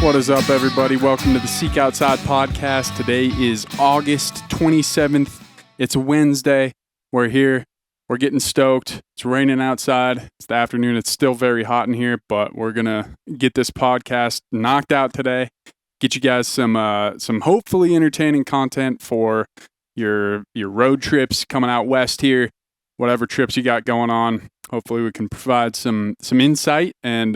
What is up, everybody? Welcome to the Seek Outside podcast. Today is August 27th. It's a Wednesday. We're here. We're getting stoked. It's raining outside. It's the afternoon. It's still very hot in here, but we're going to get this podcast knocked out today. Get you guys some hopefully entertaining content for your road trips coming out west here, whatever trips you got going on. Hopefully we can provide some insight, and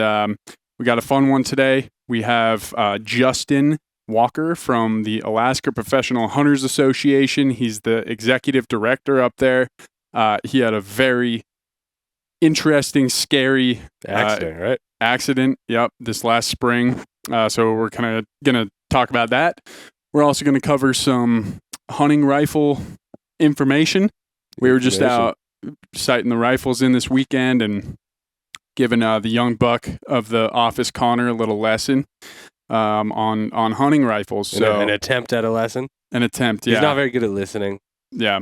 we got a fun one today. We have Justin Walker from the Alaska Professional Hunters Association. He's the executive director up there. He had a very interesting, scary accident, this last spring. So we're kind of going to talk about that. We're also going to cover some hunting rifle information. We were just out sighting the rifles in this weekend and giving the young buck of the office, Connor, a little lesson on hunting rifles. So an attempt at a lesson? An attempt, yeah. He's not very good at listening. Yeah.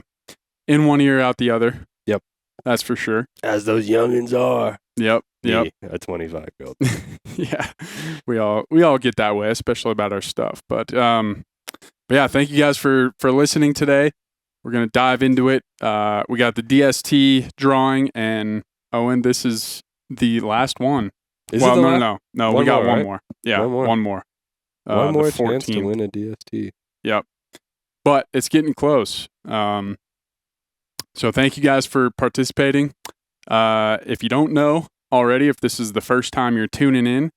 In one ear, out the other. Yep. That's for sure. As those youngins are. Yep. Me, a 25-year-old. Yeah. We all get that way, especially about our stuff. But yeah, thank you guys for listening today. We're going to dive into it. We got the DST drawing, and Owen, this is the last one. No. We got one more. Yeah, one more. One more chance to win a DST. Yep. But it's getting close. So thank you guys for participating. If you don't know already, if this is the first time you're tuning in,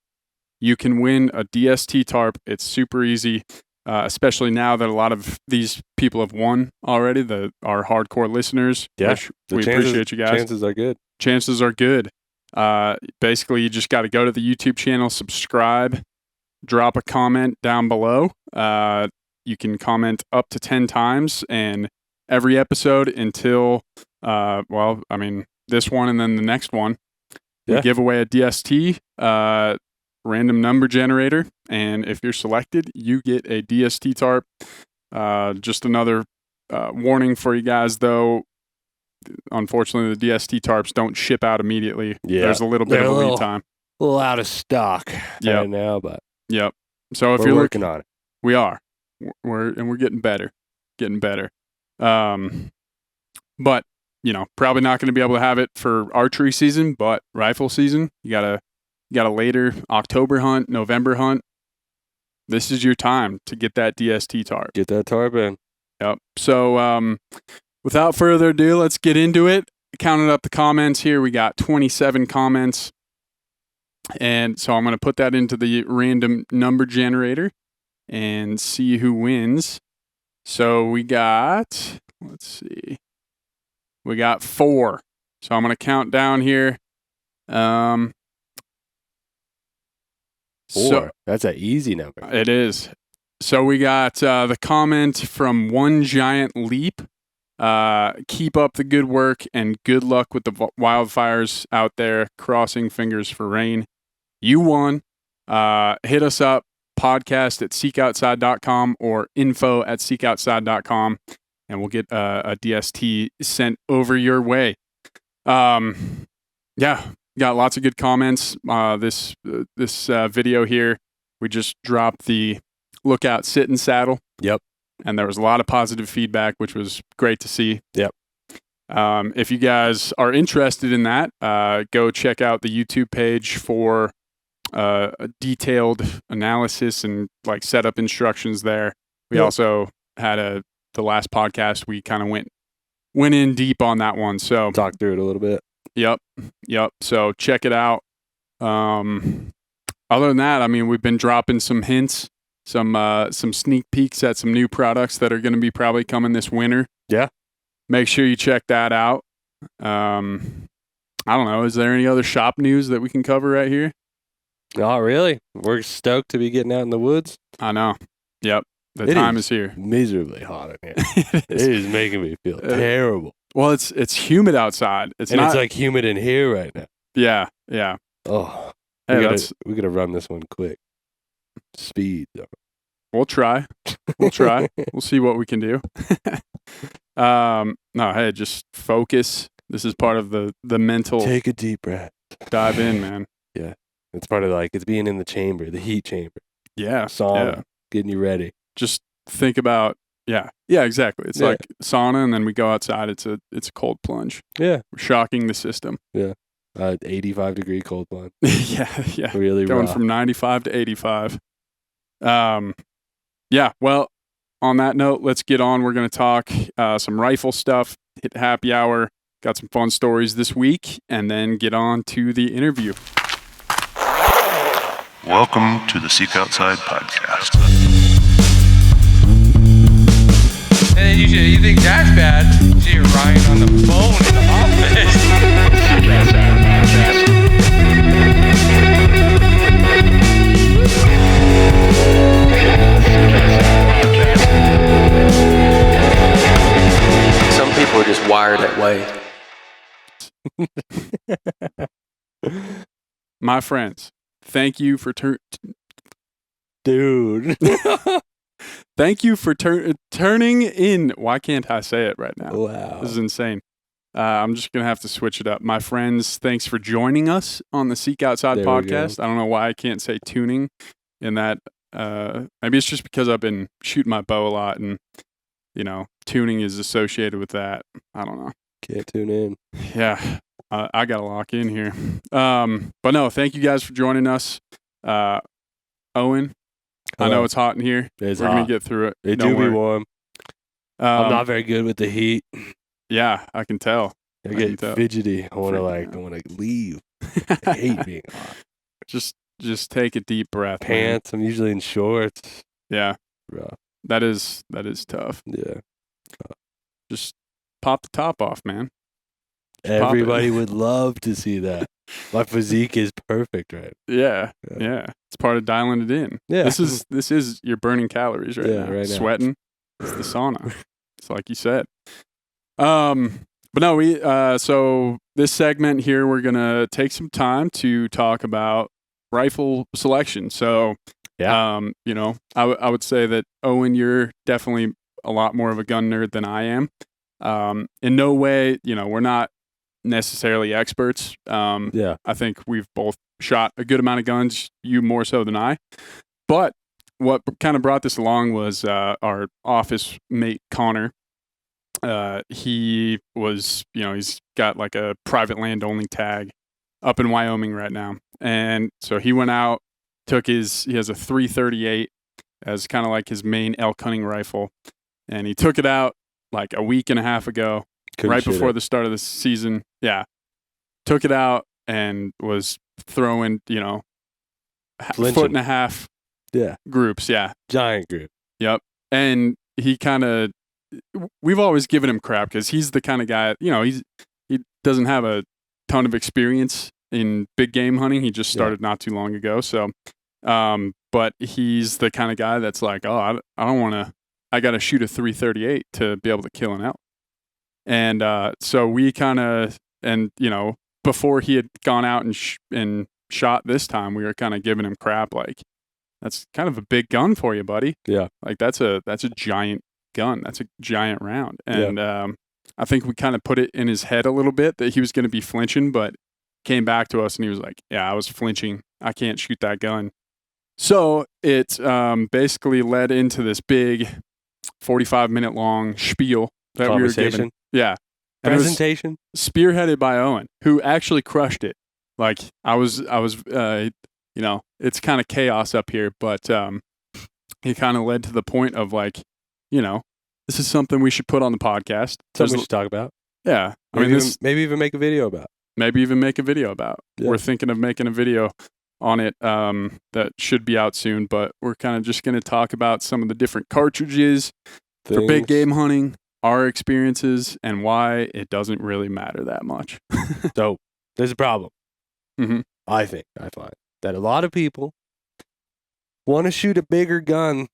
you can win a DST Tarp. It's super easy, especially now that a lot of these people have won already, our hardcore listeners. Yeah, we appreciate you guys. Chances are good. Basically, you just got to go to the YouTube channel, subscribe, drop a comment down below. You can comment up to 10 times, and every episode until, this one and then the next one, we give away a DST, random number generator, and if you're selected, you get a DST tarp. Just another warning for you guys, though. Unfortunately, the DST tarps don't ship out immediately. Yeah. There's a little bit of a lead time. A little out of stock right now, but So if we're you're working on it, we are. We're getting better. But probably not going to be able to have it for archery season, but rifle season, you got a later October hunt, November hunt. This is your time to get that DST tarp. Get that tarp in. Yep. So without further ado, let's get into it. Counted up the comments here. We got 27 comments. And so I'm going to put that into the random number generator and see who wins. So we got 4. So I'm going to count down here. 4. So, that's an easy number. It is. So we got the comment from One Giant Leap. Keep up the good work and good luck with the wildfires out there. Crossing fingers for rain. You won. Hit us up, podcast@seekoutside.com or info@seekoutside.com, and we'll get a DST sent over your way. Got lots of good comments. This video here, we just dropped the Lookout Sit and Saddle. Yep. And there was a lot of positive feedback, which was great to see. Yep. If you guys are interested in that, go check out the YouTube page for a detailed analysis and setup instructions there. We also had the last podcast, we kind of went in deep on that one. So talk through it a little bit. Yep. So check it out. Other than that, we've been dropping some hints, some sneak peeks at some new products that are going to be probably coming this winter. Yeah. Make sure you check that out. I don't know. Is there any other shop news that we can cover right here? Not really. We're stoked to be getting out in the woods. I know. Yep. The time is here. Miserably hot in here. It is making me feel terrible. Well, it's humid outside. It's humid in here right now. Yeah. Oh, hey, we gotta run this one quick. Speed. We'll try. We'll see what we can do. No, hey, just focus. This is part of the mental. Take a deep breath. Dive in, man. Yeah. It's part of it's being in the chamber, the heat chamber. Yeah. Sauna, getting you ready. Just think about, yeah, exactly. It's like sauna, and then we go outside. It's a cold plunge. Yeah. We're shocking the system. Yeah. 85-degree cold plunge. Yeah. Really going raw. from 95 to 85. Yeah. Well, on that note, let's get on. We're going to talk some rifle stuff, hit happy hour, got some fun stories this week, and then get on to the interview. Welcome to the Seek Outside podcast. And you think that's bad? You see Ryan on the phone in the office. Some people are just wired that way. My friends, thank you for Dude. thank you for turning in. Why can't I say it right now? Wow. This is insane. I'm just going to have to switch it up. My friends, thanks for joining us on the Seek Outside There we podcast. I don't know why I can't say tuning in that. Maybe it's just because I've been shooting my bow a lot and, tuning is associated with that. I don't know. Can't tune in. Yeah, I got to lock in here. But no, thank you guys for joining us. Owen, Hello. I know it's hot in here. It's We're going hot. to get through it. It Don't do be worry. warm. I'm not very good with the heat. Yeah, I can tell. I can get tell. fidgety. I want Freaking out. to leave. I hate being hot. Just take a deep breath. man. Pants. I'm usually in shorts. Yeah, Rough. that is tough. Yeah. Just pop the top off, man. Pop it. Everybody would love to see that. My physique is perfect, right? Yeah, Yeah. yeah. It's part of dialing it in. Yeah. This is you're burning calories right now. Right now. Sweating. It's the sauna. It's like you said. But no, we so this segment here we're gonna take some time to talk about rifle selection. So Yeah. I would say that Owen, you're definitely a lot more of a gun nerd than I am. In no way, we're not necessarily experts. Yeah. I think we've both shot a good amount of guns, you more so than I. But what kind of brought this along was our office mate, Connor. He was, he's got like a private land only tag up in Wyoming right now. And so he went out, he has a 338 as kind of like his main elk hunting rifle. And he took it out like a week and a half ago, right before the start of the season. Yeah. Took it out and was throwing, Flinching. foot and a half Yeah. groups. Yeah. Giant group. Yep. And we've always given him crap because he's the kind of guy, he doesn't have a ton of experience in big game hunting. He just started not too long ago. So, but he's the kind of guy that's like, oh, I don't want to, I got to shoot a 338 to be able to kill an elk. And so we before he had gone out and shot this time, we were kind of giving him crap like, that's kind of a big gun for you, buddy. Yeah. Like that's a giant gun. That's a giant round. And I think we kind of put it in his head a little bit that he was going to be flinching, but came back to us and he was like, yeah, I was flinching. I can't shoot that gun. So it basically led into this big 45-minute long spiel that we were given. Yeah. And it was Presentation. spearheaded by Owen, who actually crushed it. Like I was, it's kind of chaos up here, but he kind of led to the point of like, this is something we should put on the podcast. Something we should talk about. Yeah. Maybe even make a video about. Maybe even make a video about. Yeah. We're thinking of making a video on it that should be out soon, but we're kind of just going to talk about some of the different cartridges for big game hunting, our experiences, and why it doesn't really matter that much. So there's a problem. Mm-hmm. I find that a lot of people want to shoot a bigger gun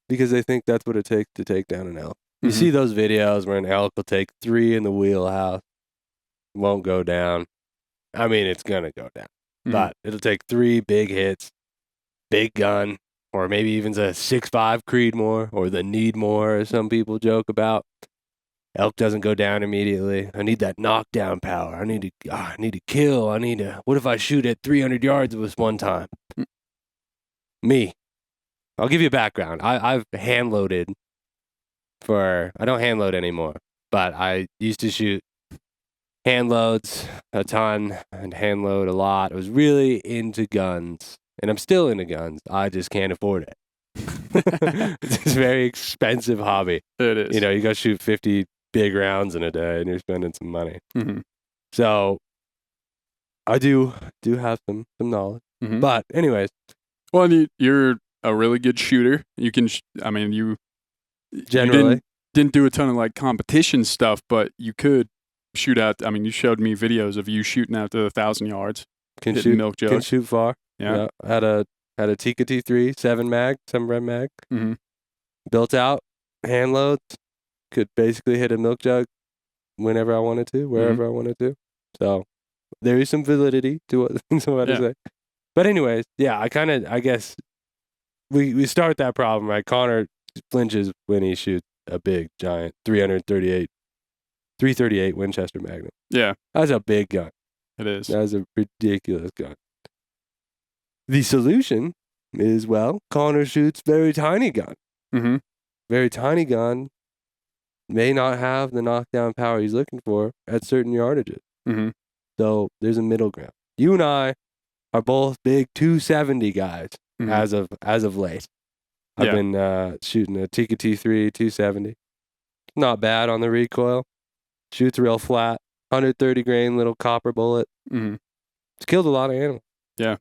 because they think that's what it takes to take down an elk. You see those videos where an elk will take 3 in the wheelhouse, won't go down. I mean, it's going to go down, but it'll take 3 big hits, big gun, or maybe even a 6.5 Creedmoor or the Needmore, as some people joke about. Elk doesn't go down immediately. I need that knockdown power. I need to kill. What if I shoot at 300 yards of this one time? Me. I'll give you a background. I've hand loaded I don't hand load anymore, but I used to shoot hand loads a ton and hand load a lot. I was really into guns, and I'm still into guns. I just can't afford it. It's a very expensive hobby. It is. You know, you go shoot 50 big rounds in a day, and you're spending some money. Mm-hmm. So I do have some knowledge. Mm-hmm. But anyways, well, and you're a really good shooter. You can, you generally you didn't do a ton of like competition stuff, but you could shoot out. I mean, you showed me videos of you shooting out to 1,000 yards. can hitting shoot milk jugs. can shoot far. Yeah. Had a Tika T3 7 mag, 7 red mag. Mm-hmm. Built out hand loads. Could basically hit a milk jug whenever I wanted to, wherever I wanted to. So there is some validity to what I'm about to say. But anyways, yeah, I guess we start that problem, right? Connor flinches when he shoots a big, giant 338 Winchester Magnum. Yeah. That's a big gun. It is. That's a ridiculous gun. The solution is, well, Connor shoots very tiny gun. Mm-hmm. Very tiny gun may not have the knockdown power he's looking for at certain yardages. Mm-hmm. So there's a middle ground. You and I are both big 270 guys as of late. I've been shooting a Tika T3 270. Not bad on the recoil. Shoots real flat. 130 grain little copper bullet. Mm-hmm. It's killed a lot of animals. Yeah.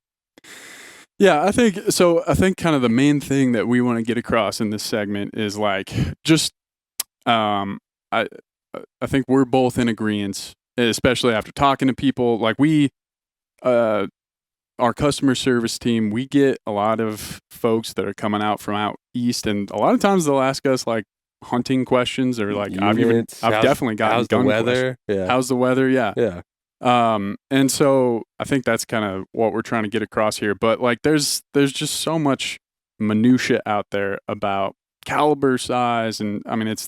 Yeah, I think so. I think kind of the main thing that we want to get across in this segment is like just, I think we're both in agreement, especially after talking to people. Like our customer service team, we get a lot of folks that are coming out from out east, and a lot of times they'll ask us like hunting questions or like I've definitely gotten how's the gun weather? questions. Yeah. How's the weather? Yeah. Yeah. And so I think that's kind of what we're trying to get across here. But like, there's just so much minutia out there about caliber size, and I mean, it's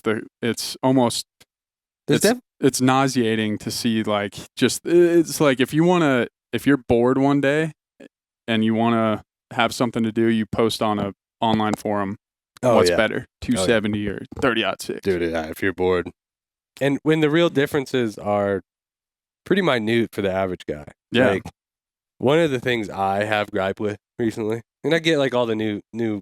nauseating to see. Like, just it's like if you're bored one day and you want to have something to do, you post on a online forum. What's better, 270 or 30-06? Dude, if you're bored, and when the real differences are pretty minute for the average guy. Yeah. Like, one of the things I have gripe with recently, and I get like all the new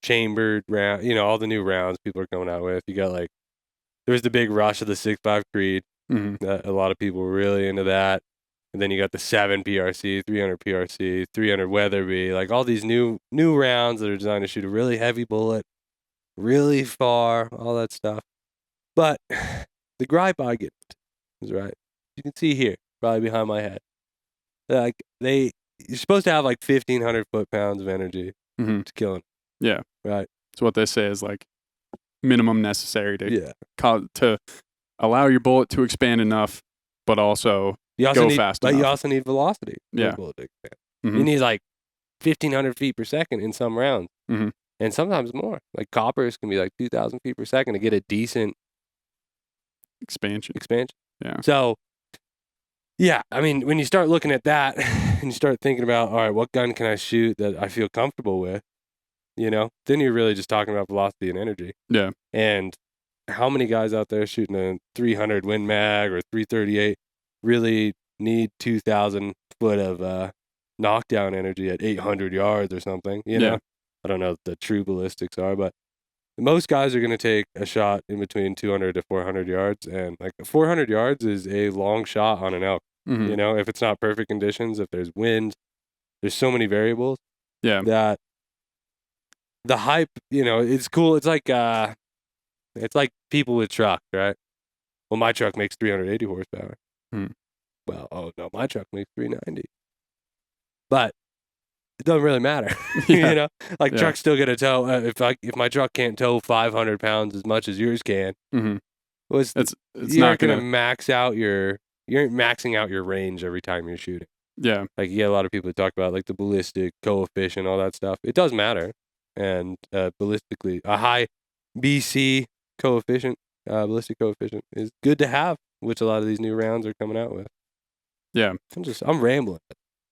chambered round, all the new rounds people are coming out with. You got like, there was the big rush of the 6.5 Creed. Mm-hmm. A lot of people were really into that. And then you got the 7 PRC, 300 PRC, 300 Weatherby, like all these new rounds that are designed to shoot a really heavy bullet, really far, all that stuff. But the gripe I get is, right, you can see here, probably behind my head, like you're supposed to have like 1,500 foot-pounds of energy to kill them. Yeah. Right. So what they say is like minimum necessary to allow your bullet to expand enough, but also go fast enough. But you also need velocity for Yeah. the bullet to expand. Mm-hmm. You need like 1,500 feet per second in some rounds. Mm-hmm. And sometimes more. Like coppers can be like 2,000 feet per second to get a decent expansion. Yeah. So, yeah, I mean, when you start looking at that and you start thinking about, all right, what gun can I shoot that I feel comfortable with, then you're really just talking about velocity and energy. Yeah. And how many guys out there shooting a 300 Win Mag or 338 really need 2,000 foot of knockdown energy at 800 yards or something, Yeah. I don't know what the true ballistics are, but most guys are going to take a shot in between 200 to 400 yards. And like 400 yards is a long shot on an elk. Mm-hmm. If it's not perfect conditions, if there's wind, there's so many variables. Yeah. That the hype, it's cool. It's like people with trucks, right? Well, my truck makes 380 horsepower. Well, oh no, my truck makes 390. But it doesn't really matter, Yeah. Like trucks still get a tow. If my truck can't tow 500 pounds as much as yours can, Mm-hmm. well, It's you're not not going to gonna. max out you aren't maxing out your range every time you're shooting. Yeah. Like you get a lot of people that talk about like the ballistic coefficient, all that stuff. It does matter, and ballistically, a high BC coefficient, ballistic coefficient, is good to have, which a lot of these new rounds are coming out with. Yeah. I'm rambling.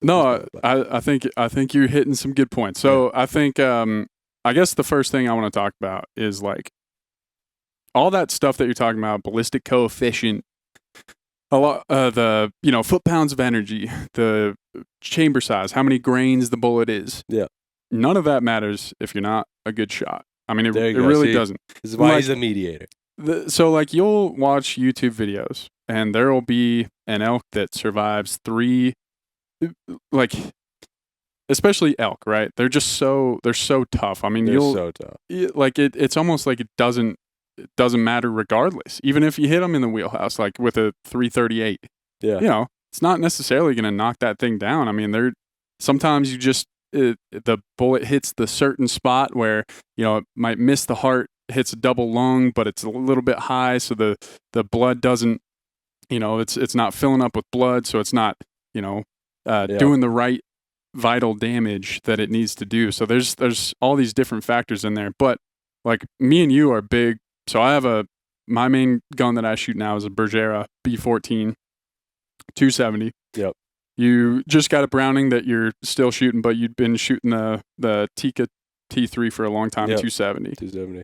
No, I think you're hitting some good points. So I think I guess the first thing I want to talk about is like all that stuff that you're talking about, ballistic coefficient, a lot, the foot pounds of energy, the chamber size, how many grains the bullet is. Yeah. None of that matters if you're not a good shot. I mean, it There you go. really See, doesn't. This is why Like, he's a mediator. So like you'll watch YouTube videos and there will be an elk that survives 3, like, especially elk, right? They're so tough. I mean, They're so tough. like it's almost like it doesn't matter regardless. Even if you hit them in the wheelhouse, like with a 338, Yeah. it's not necessarily going to knock that thing down. I mean, sometimes you just, the bullet hits the certain spot where, it might miss the heart, hits a double lung, but it's a little bit high. So the blood doesn't, it's not filling up with blood. So it's not, doing the right vital damage that it needs to do. So there's all these different factors in there. But like me and you are big. So I have my main gun that I shoot now is a Bergera B14 270. Yep. You just got a Browning that you're still shooting, but you'd been shooting the Tika T3 for a long time, Yep. 270. 270.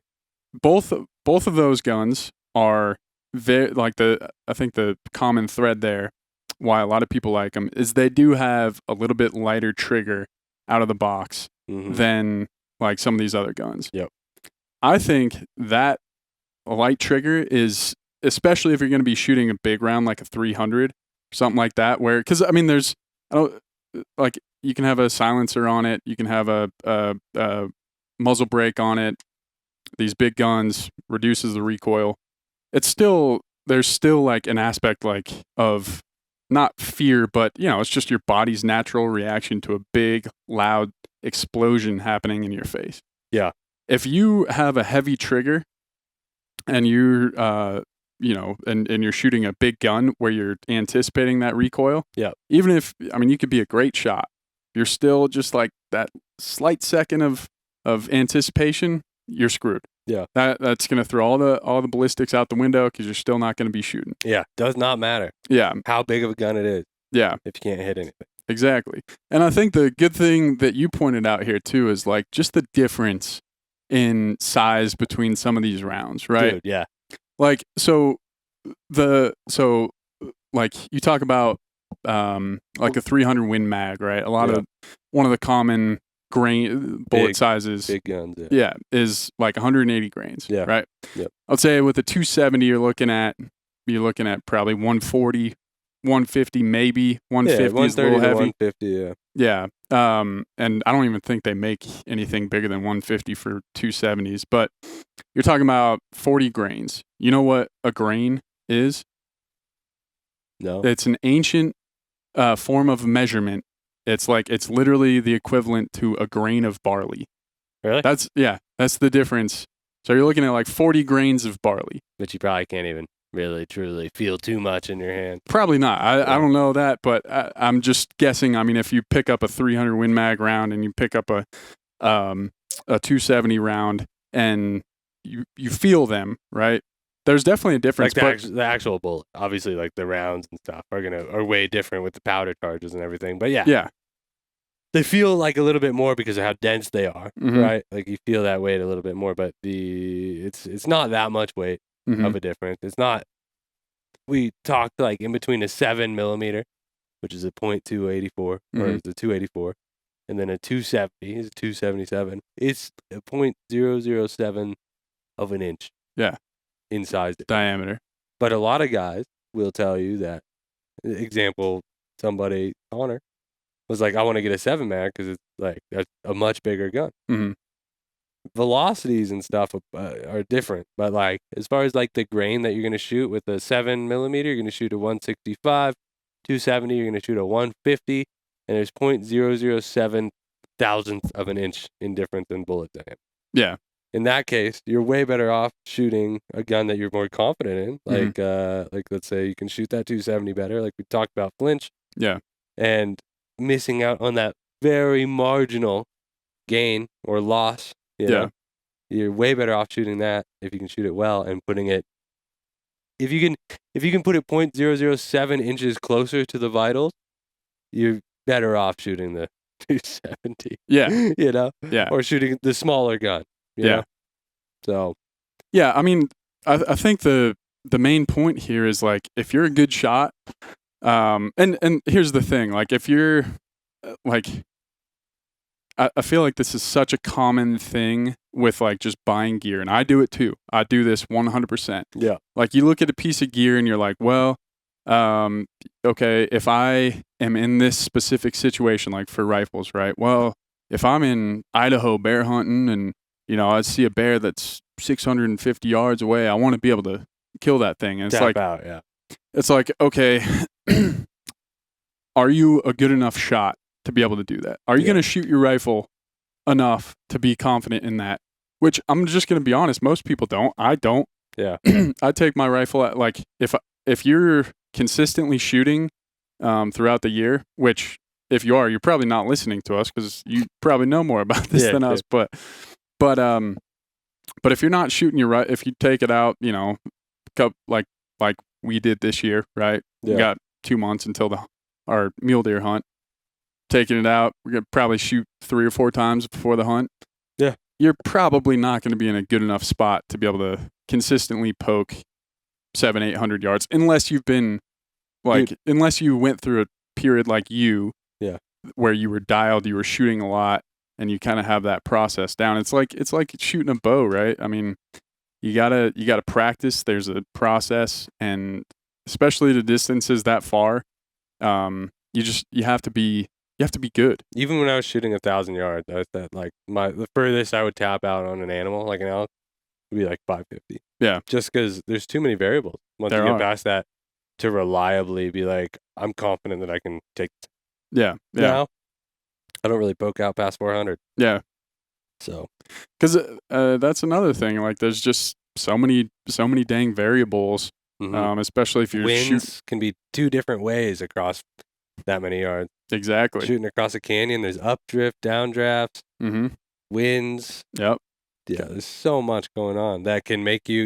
Both of those guns are very, like, I think the common thread there, why a lot of people like them, is they do have a little bit lighter trigger out of the box than like some of these other guns. Yep. I think that light trigger is, especially if you're going to be shooting a big round like a 300, something like that, where, because I mean, like you can have a silencer on it, you can have a muzzle brake on it. These big guns reduces the recoil. There's still like an aspect like of not fear, but it's just your body's natural reaction to a big, loud explosion happening in your face. Yeah. If you have a heavy trigger and you're, and you're shooting a big gun where you're anticipating that recoil. Yeah. Even if, I mean, you could be a great shot, you're still just like that slight second of anticipation, you're screwed. Yeah. That's going to throw all the ballistics out the window because you're still not going to be shooting. Yeah. Does not matter. Yeah. How big of a gun it is. Yeah. If you can't hit anything. Exactly. And I think the good thing that you pointed out here too is like just the difference in size between some of these rounds, right? Dude, yeah. Like, like you talk about like a 300 Win Mag, right? One of the common bullet sizes, big guns, is like 180 grains, right? Yep. I'd say with a 270, you're looking at probably 140, 150, maybe 150 is a little heavy. 150, yeah. Yeah. And I don't even think they make anything bigger than 150 for 270s, but you're talking about 40 grains. You know what a grain is? No. It's an ancient form of measurement. It's literally the equivalent to a grain of barley. Really? That's the difference. So you're looking at like 40 grains of barley. But you probably can't even really, truly feel too much in your hand. Probably not. I don't know that, but I'm just guessing. I mean, if you pick up a 300 Win Mag round and you pick up a 270 round and you feel them, right? There's definitely a difference. Like the actual bullet, obviously, like the rounds and stuff are way different with the powder charges and everything. But yeah, they feel like a little bit more because of how dense they are, right? Like you feel that weight a little bit more, but it's not that much weight of a difference. It's not. We talked like in between a 7mm, which is a .284 or it's a 284, and then a 270 is a 277. It's a .007 of an inch. Yeah. In size diameter. But a lot of guys will tell you that, example, Connor, was like, I want to get a 7 mag because it's like that's a much bigger gun. Mm-hmm. Velocities and stuff are different, but like as far as like the grain that you're going to shoot with a 7mm, you're going to shoot a 165, 270, you're going to shoot a 150, and there's .007 thousandth of an inch in difference in bullet diameter. Yeah. In that case, you're way better off shooting a gun that you're more confident in. Like let's say you can shoot that 270 better, like we talked about flinch. Yeah. And missing out on that very marginal gain or loss. You know? You're way better off shooting that if you can shoot it well and putting it. If you can put it .007 inches closer to the vitals, you're better off shooting the 270. Yeah. You know? Yeah. Or shooting the smaller gun. You Yeah. know? So, Yeah, I mean, I think the main point here is like if you're a good shot, and here's the thing, like if you're like, I feel like this is such a common thing with like just buying gear, and I do it too. I do this 100%. yeah. Like you look at a piece of gear and you're like, well, okay, if I am in this specific situation, like for rifles, right? Well, if I'm in Idaho bear hunting and I see a bear that's 650 yards away, I want to be able to kill that thing. And it's Tap like, out, yeah. it's like, okay, are you a good enough shot to be able to do that? Are you going to shoot your rifle enough to be confident in that? Which I'm just going to be honest, most people don't. I don't. Yeah. I take my rifle at like if you're consistently shooting throughout the year, which if you are, you're probably not listening to us because you probably know more about this than us. But if you're not shooting if you take it out, like we did this year, right? Yeah. We got 2 months until our mule deer hunt. Taking it out, we're gonna probably shoot 3 or 4 times before the hunt. Yeah. You're probably not going to be in a good enough spot to be able to consistently poke 700-800 yards, unless you've been unless you went through a period like where you were dialed, you were shooting a lot, and you kind of have that process down. It's like shooting a bow, right? I mean, you gotta practice. There's a process, and especially the distances that far, you have to be good. Even when I was shooting 1,000 yards, I was at like the furthest I would tap out on an animal, like an elk, would be like 550. Yeah. Just because there's too many variables. Once you get past that, to reliably be like, I'm confident that I can take. Yeah. Yeah. Now, I don't really poke out past 400. Yeah. So, because that's another thing. Like, there's just so many dang variables. Especially if you're winds can be 2 different ways across that many yards. Exactly. Shooting across a canyon, there's updrift, downdrafts, winds. Yep. Yeah, there's so much going on that can make you,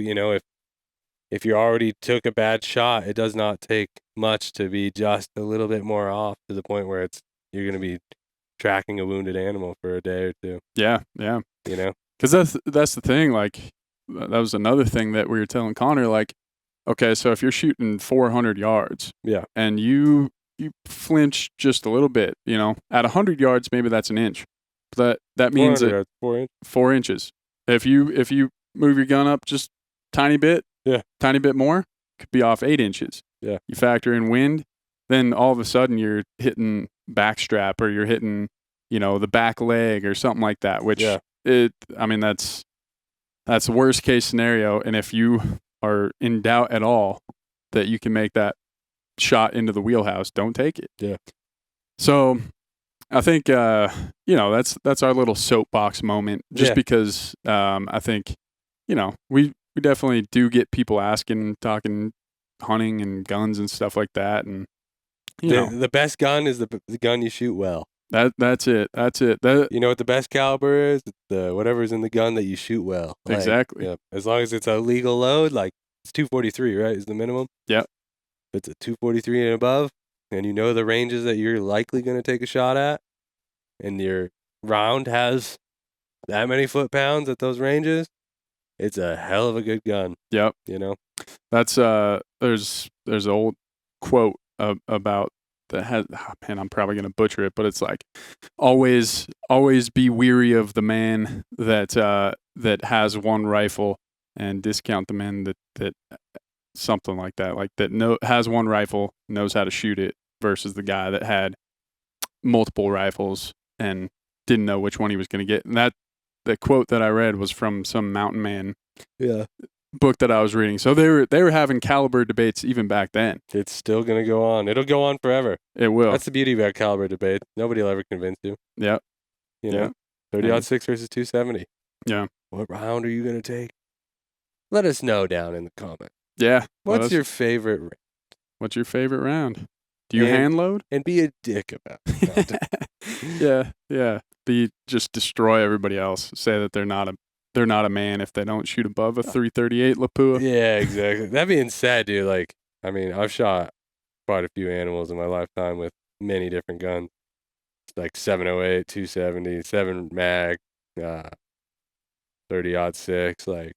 if you already took a bad shot, it does not take much to be just a little bit more off to the point where you're going to be tracking a wounded animal for a day or 2. Yeah, yeah. Because that's the thing. Like, that was another thing that we were telling Connor. Like, okay, so if you're shooting 400 yards, and you flinch just a little bit, at 100 yards, maybe that's an inch. But that means that 4 inches. If you move your gun up just tiny bit, tiny bit more, could be off 8 inches. Yeah. You factor in wind, then all of a sudden you're hitting backstrap or you're hitting, the back leg or something like that, which that's the worst case scenario. And if you are in doubt at all that you can make that shot into the wheelhouse, don't take it. Yeah. So I think, that's our little soapbox moment, just because I think, we definitely do get people asking, talking hunting and guns and stuff like that. And, the best gun is the gun you shoot well. That's it. You know what the best caliber is? The whatever's in the gun that you shoot well. Like, exactly. Yeah. As long as it's a legal load, like it's 243, right? Is the minimum. Yep. If it's a 243 and above, and you know the ranges that you're likely going to take a shot at, and your round has that many foot-pounds at those ranges, it's a hell of a good gun. Yep. That's there's an old quote about that has, I'm probably gonna butcher it, but it's like always be weary of the man that has one rifle, and discount the man that something like that, has one rifle, knows how to shoot it, versus the guy that had multiple rifles and didn't know which one he was going to get. And the quote that I read was from some mountain man book that I was reading. So they were having caliber debates even back then. It's still going to go on. It'll go on forever. It will. That's the beauty about caliber debate. Nobody will ever convince you. Yeah. 30-06 versus 270. Yeah. What round are you going to take? Let us know down in the comments. Yeah. What's your favorite round? What's your favorite round? Do you hand load? And be a dick about it. Yeah. Just destroy everybody else. Say that they're not a man if they don't shoot above a 338 Lapua. Yeah, exactly. That being said, dude, I've shot quite a few animals in my lifetime with many different guns. like 708, 270, 7 mag, 30-06. Like,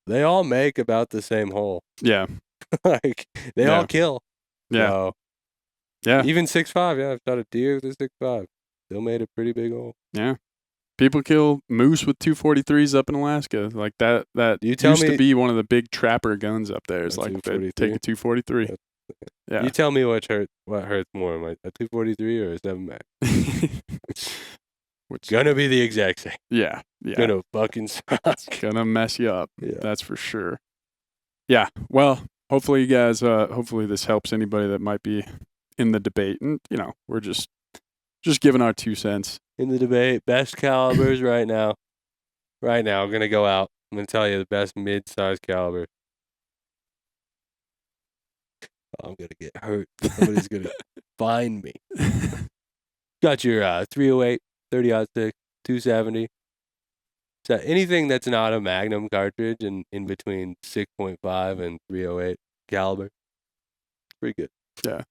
they all make about the same hole. Yeah. Like, they all kill. Yeah. So, Yeah. even 6.5, yeah, I've shot a deer with a 6.5. Still made a pretty big hole. Yeah. People kill moose with 243s up in Alaska. Like that You tell used me- to be one of the big trapper guns up there. It's A like they 243? take a 243. Yeah. You tell me what hurts more, a 243 or a 7 mag? Which, Gonna be the exact same. yeah. Yeah. Gonna fucking suck. Gonna mess you up. Yeah. That's for sure. Yeah. Well, hopefully you guys, hopefully this helps anybody that might be in the debate. And, you know, we're just giving our 2 cents. In the debate, best calibers right now. Right now, I'm gonna go out. I'm gonna tell you the best mid-size caliber. I'm gonna get hurt. Somebody's gonna find me. Got your 308, 30-06, 270. So anything that's not a Magnum cartridge and in between 6.5 and 308 caliber, pretty good. Yeah.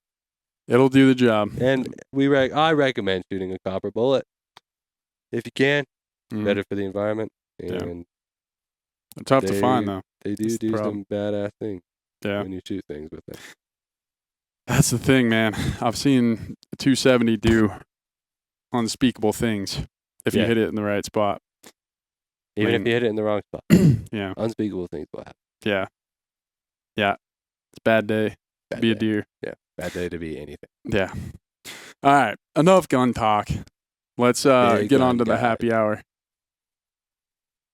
It'll do the job. And I recommend shooting a copper bullet if you can. Mhm. Better for the environment. Yeah. And They're tough to find, though. they That's the do problem. some badass things Yeah. when you shoot things with it. That's the thing, man. I've seen the 270 do unspeakable things if you Yeah. hit it in the right spot. Even Man. if you hit it in the wrong spot. Yeah. Unspeakable things will happen. Yeah. Yeah. It's a bad day to Bad be a day. deer. Yeah. Bad day to be anything. Yeah. All right. Enough gun talk. Let's Big get on to gun the guy. happy hour.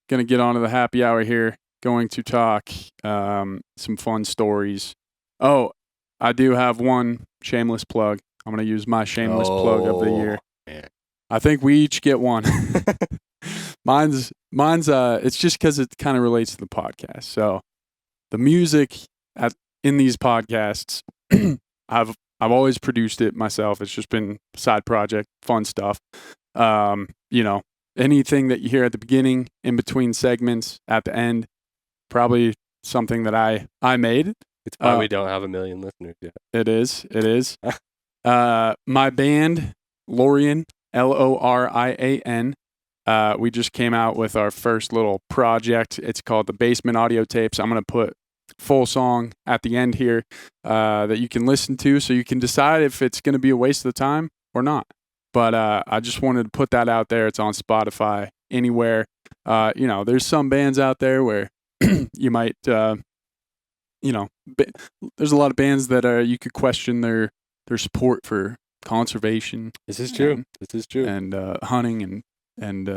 Gonna get on to the happy hour here. Going to talk some fun stories. Oh, I do have one shameless plug. I'm gonna use my shameless plug of the year. Man. I think we each get one. mine's it's just because it kind of relates to the podcast. So the music in these podcasts, I've always produced it myself. It's just been a side project, fun stuff. You know, anything that you hear at the beginning, in between segments, at the end, probably something that I made. It's why we don't have a million listeners yet. It is. My band, Lorian, Lorian, we just came out with our first little project. It's called the Basement Audio Tapes. I'm going to put full song at the end here that you can listen to so you can decide if it's going to be a waste of the time or not. But I just wanted to put that out there. It's on Spotify, anywhere. You know, there's some bands out there where you might, you know, there's a lot of bands that you could question their support for conservation. This is true. And hunting and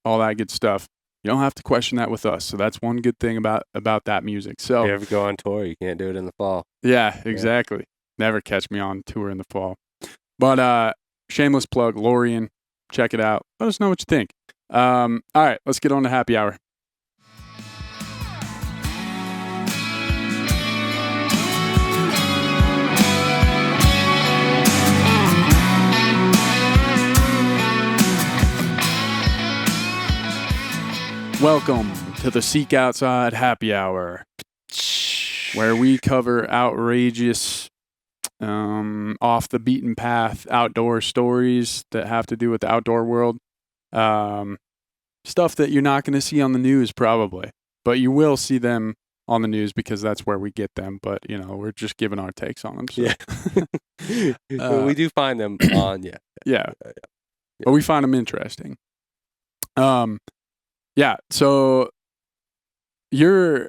all that good stuff. You don't have to question that with us. So that's one good thing about that music. So If you ever go on tour, you can't do it in the fall. yeah, exactly. Never catch me on tour in the fall. But shameless plug, Lorian, check it out. Let us know what you think. All right, let's get on to happy hour. Welcome to the Seek Outside Happy Hour, where we cover outrageous, off the beaten path outdoor stories that have to do with the outdoor world. Stuff that you're not going to see on the news probably, but you will see them on the news because that's where we get them. But, you know, we're just giving our takes on them. So. Yeah. We do find them on, yeah. Yeah. But we find them interesting. Yeah, so we're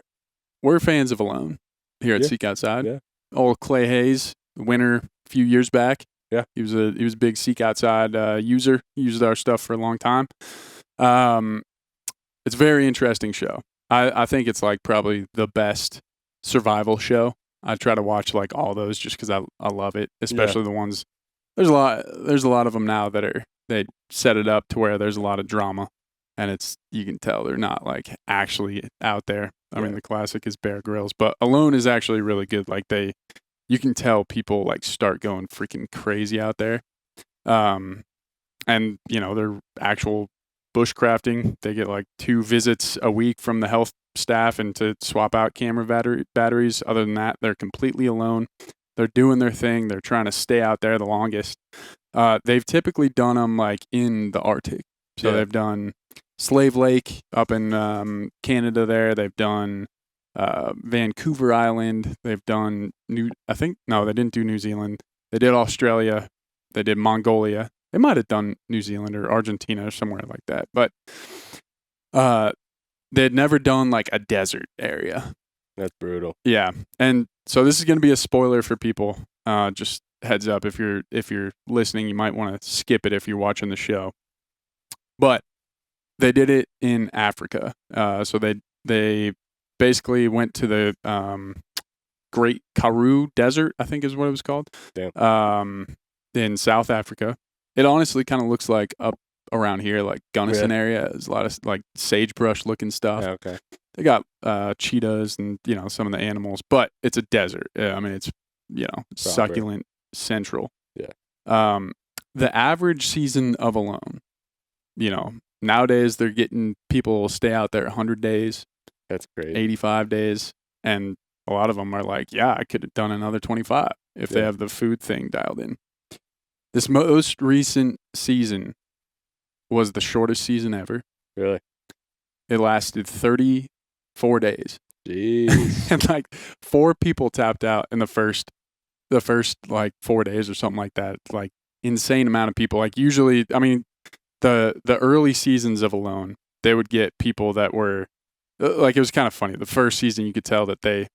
fans of Alone here at Seek Outside. Yeah. Old Clay Hayes, the winner a few years back. Yeah. He was a big Seek Outside user. He used our stuff for a long time. It's a very interesting show. I think it's like probably the best survival show. I try to watch like all those just because I love it, especially the ones. There's a lot of them now that they set it up to where there's a lot of drama. And you can tell they're not like actually out there. I mean, the classic is Bear Grylls, but Alone is actually really good. Like you can tell people like start going freaking crazy out there. And you know, they're actual bushcrafting. They get like 2 visits a week from the health staff and to swap out camera batteries. Other than that, they're completely alone. They're doing their thing. They're trying to stay out there the longest. They've typically done them like in the Arctic. So Yeah. they've done Slave Lake up in Canada there. They've done Vancouver Island. They've done they didn't do New Zealand. They did Australia. They did Mongolia. They might have done New Zealand or Argentina or somewhere like that. But they'd never done like a desert area. That's brutal. Yeah. And so this is going to be a spoiler for people. Just heads up, if you're listening, you might want to skip it if you're watching the show. But they did it in Africa. So they basically went to the Great Karoo Desert, I think is what it was called. Damn. In South Africa. It honestly kind of looks like up around here, like Gunnison area. There's a lot of like sagebrush looking stuff. Yeah, okay. They got cheetahs and some of the animals, but it's a desert. I mean, it's succulent central. Yeah. The average season of alone, nowadays they're getting people stay out there 100 days. That's great. 85 days, and a lot of them are like, yeah, I could have done another 25 if they have the food thing dialed in. This most recent season was the shortest season ever. Really? It lasted 34 days. Jeez. And like 4 people tapped out in the first like 4 days or something like that. Like insane amount of people. Like usually, I mean, the early seasons of Alone, they would get people that were like, it was kind of funny. The first season, you could tell that they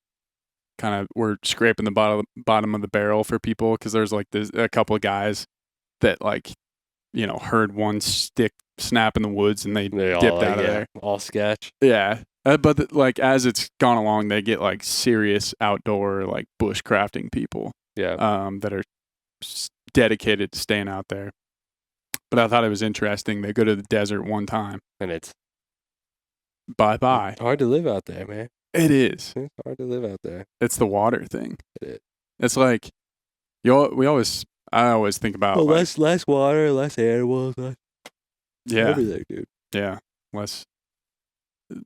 kind of were scraping the bottom of the barrel for people, because there's like a couple of guys that like, heard one stick snap in the woods and they dipped out of there. All sketch. Yeah. But like as it's gone along, they get like serious outdoor like bushcrafting people. Yeah. That are dedicated to staying out there. But I thought it was interesting. They go to the desert one time And it's bye. hard to live out there, man. It is. It's hard to live out there. It's the water thing. It is. It's like I always think about less water, less animals, less everything, dude. Yeah. Less.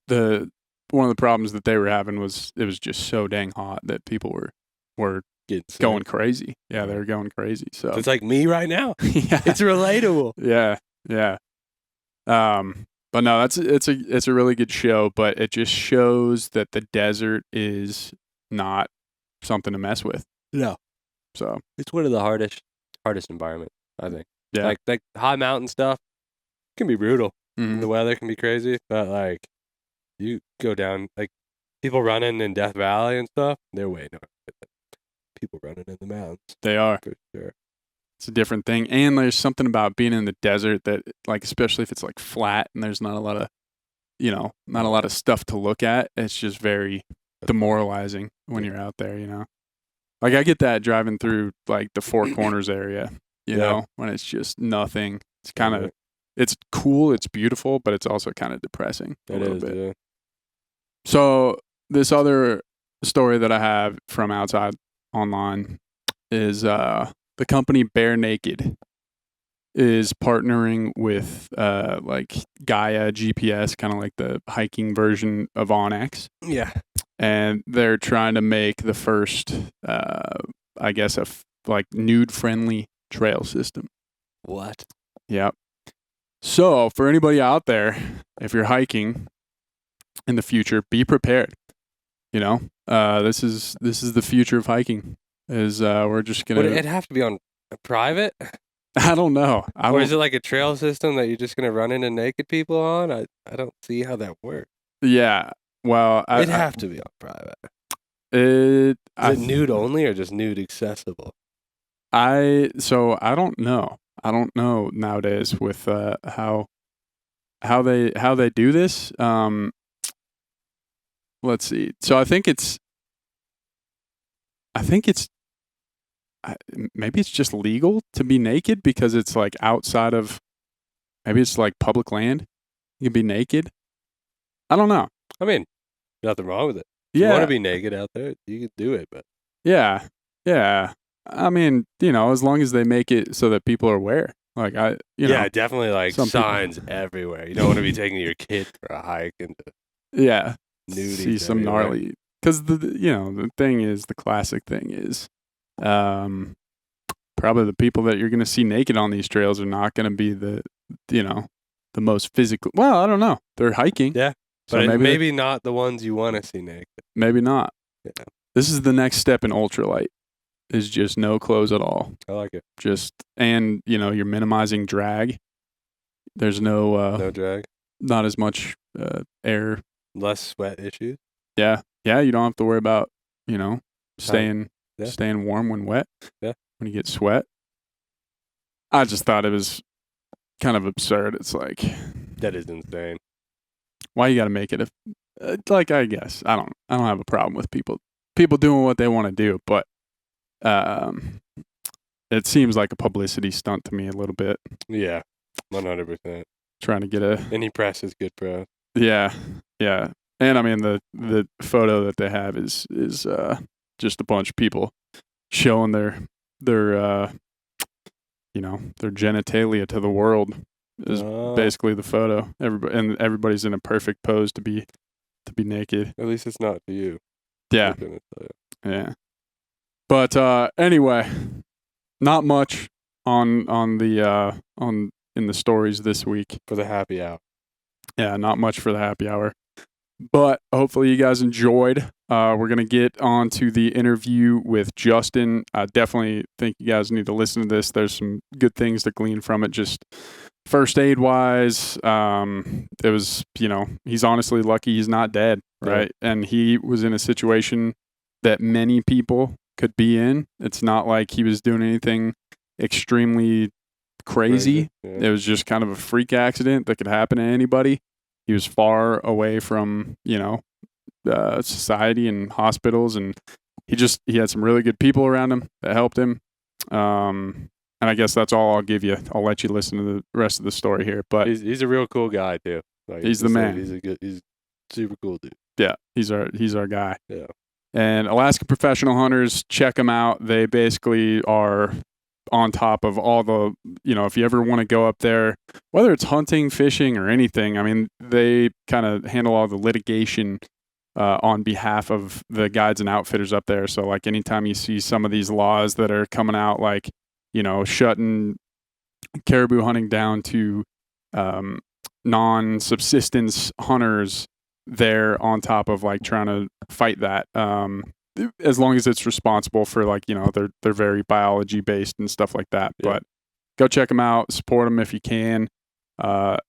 One of the problems that they were having was it was just so dang hot that people were going crazy. Yeah, they were going crazy. So it's like me right now. yeah. It's relatable. Yeah. But no, it's a really good show, but it just shows that the desert is not something to mess with. No. So It's one of the hardest environments, I think. yeah. Like high mountain stuff can be brutal. Mhm. The weather can be crazy, but like you go down, like people running in Death Valley and stuff, they're way north than people running in the mountains. They are. For sure. It's a different thing. And there's something about being in the desert that, like, especially if it's like flat and there's not a lot of stuff to look at, it's just very demoralizing when you're out there, Like I get that driving through like the Four Corners area, when it's just nothing. It's kind of, it's cool, it's beautiful, but it's also kind of depressing a little bit. Yeah. So this other story that I have from outside online is the company Bare Naked is partnering with like Gaia GPS, kind of like the hiking version of Onyx. Yeah. And they're trying to make the first, I guess, like nude-friendly trail system. What? Yep. So for anybody out there, if you're hiking in the future, be prepared. This is the future of hiking. We're just gonna. Would it have to be on a private? I don't know. Or is it like a trail system that you're just gonna run into naked people on? I don't see how that works. Yeah. Well, It'd have to be on private. Is it nude only or just nude accessible? I don't know. I don't know nowadays with how they do this. Let's see. So I think it's maybe it's just legal to be naked because it's like outside of, maybe it's like public land. You can be naked. I don't know. I mean, nothing wrong with it. If you want to be naked out there, you can do it, but yeah. I mean, as long as they make it so that people are aware. Like yeah, definitely like signs everywhere. You don't want to be taking your kid for a hike and nudity. See some gnarly. Because the thing is, the classic thing is, probably the people that you're going to see naked on these trails are not going to be the most physical. Well, I don't know. They're hiking. Yeah. So But maybe not the ones you want to see naked. maybe not. Yeah. This is the next step in ultralight, is just no clothes at all. I like it. And you're minimizing drag. There's No drag. not as much air. Less sweat issues. Yeah. Yeah. You don't have to worry about, staying warm when wet. Yeah. When you get sweat. I just thought it was kind of absurd. It's like, That is insane. why you got to make it I guess I don't have a problem with people doing what they want to do, but it seems like a publicity stunt to me a little bit, Yeah. 100%. trying to get Any press is good press. yeah. And I mean the photo that they have is just a bunch of people showing their genitalia to the world is basically the photo. Everybody's in a perfect pose to be naked. At least it's not to you. Yeah. I'm gonna tell you. Yeah. But anyway, not much in the stories this week. For the happy hour. Yeah, not much for the happy hour. But hopefully you guys enjoyed. We're going to get on to the interview with Justin. I definitely think you guys need to listen to this. There's some good things to glean from it. Just first aid wise, it was, he's honestly lucky he's not dead, right? Yeah. And he was in a situation that many people could be in. It's not like he was doing anything extremely crazy. Yeah. It was just kind of a freak accident that could happen to anybody. He was far away from, society and hospitals, and he had some really good people around him that helped him. And I guess that's all I'll give you. I'll let you listen to the rest of the story here. But he's a real cool guy too. Like, he's the man. He's super cool dude. Yeah, he's our guy. Yeah. And Alaska Professional Hunters, check them out. They basically are on top of all the, if you ever want to go up there, whether it's hunting, fishing, or anything, I mean, they kind of handle all the litigation on behalf of the guides and outfitters up there. So, like, anytime you see some of these laws that are coming out, like, shutting caribou hunting down to non-subsistence hunters, they're on top of, like, trying to fight that. As long as it's responsible for, like, they're very biology based and stuff like that. Yeah. But go check them out, support them if you can.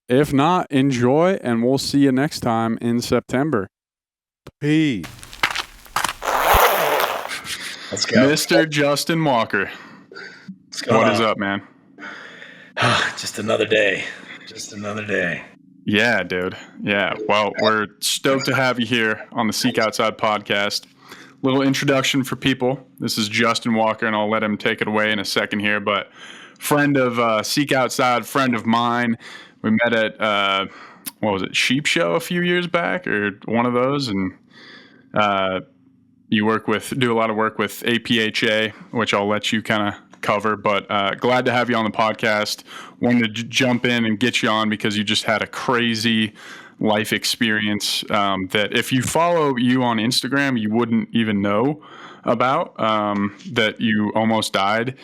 If not, enjoy, and we'll see you next time in September. Peace. Let's go. Mr. Justin Walker. What's going on? What is up, man? Just another day. Just another day. Yeah, dude. Yeah. Well, we're stoked to have you here on the Seek Outside podcast. Little introduction for people. This is Justin Walker, and I'll let him take it away in a second here. But friend of Seek Outside, friend of mine. We met at Sheep Show a few years back, or one of those, and you do a lot of work with APHA, which I'll let you kind of cover. But glad to have you on the podcast. Wanted to jump in and get you on because you just had a crazy life experience that if you follow you on Instagram, you wouldn't even know about, that you almost died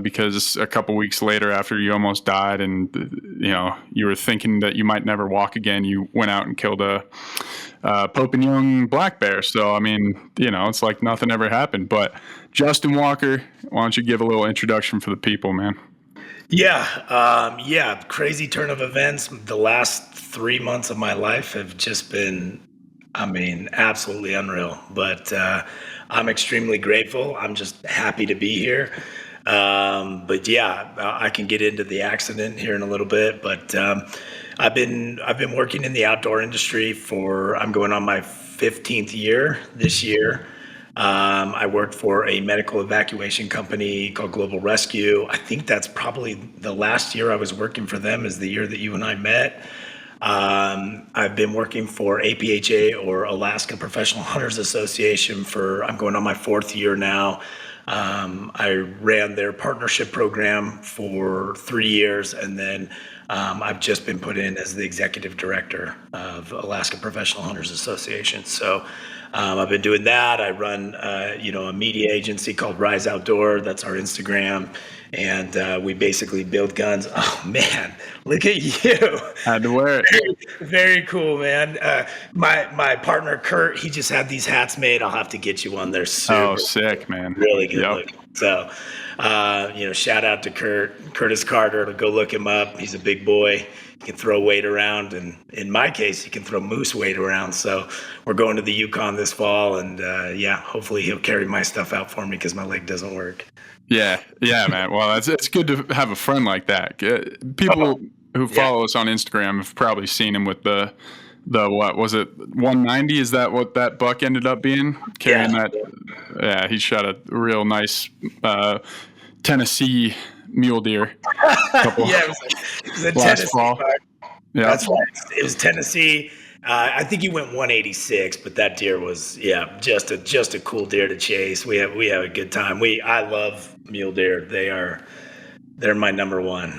because a couple weeks later after you almost died and, you were thinking that you might never walk again, you went out and killed a Pope and Young black bear. So, I mean, it's like nothing ever happened. But Justin Walker, why don't you give a little introduction for the people, man? Yeah. Crazy turn of events. The last 3 months of my life have just been, absolutely unreal. But I'm extremely grateful. I'm just happy to be here. But yeah, I can get into the accident here in a little bit. But I've been working in the outdoor industry I'm going on my 15th year this year. I worked for a medical evacuation company called Global Rescue. I think that's probably the last year I was working for them is the year that you and I met. I've been working for APHA, or Alaska Professional Hunters Association, I'm going on my 4th year now. I ran their partnership program for 3 years, and then I've just been put in as the executive director of Alaska Professional Hunters Association. So I've been doing that. I run, a media agency called Rise Outdoor. That's our Instagram. and we basically build guns. Oh man, look at you! Had to wear it. Very, very cool, man. My partner Kurt, he just had these hats made. I'll have to get you one. They're super Oh, sick, man. really good Yep. looking. So, shout out to Curtis Carter. Go look him up. He's a big boy. He can throw weight around, and in my case, he can throw moose weight around. So we're going to the Yukon this fall, and hopefully he'll carry my stuff out for me because my leg doesn't work. Yeah, man. Well, it's good to have a friend like that. People who follow us on Instagram have probably seen him with the what was it, 190? Is that what that buck ended up being? Carrying that. Yeah, he shot a real nice Tennessee mule deer. It was a last Tennessee fall. buck. Yeah. That's right. It was Tennessee. I think he went 186, but that deer was just a cool deer to chase. We have a good time. I love mule deer. They're my number one.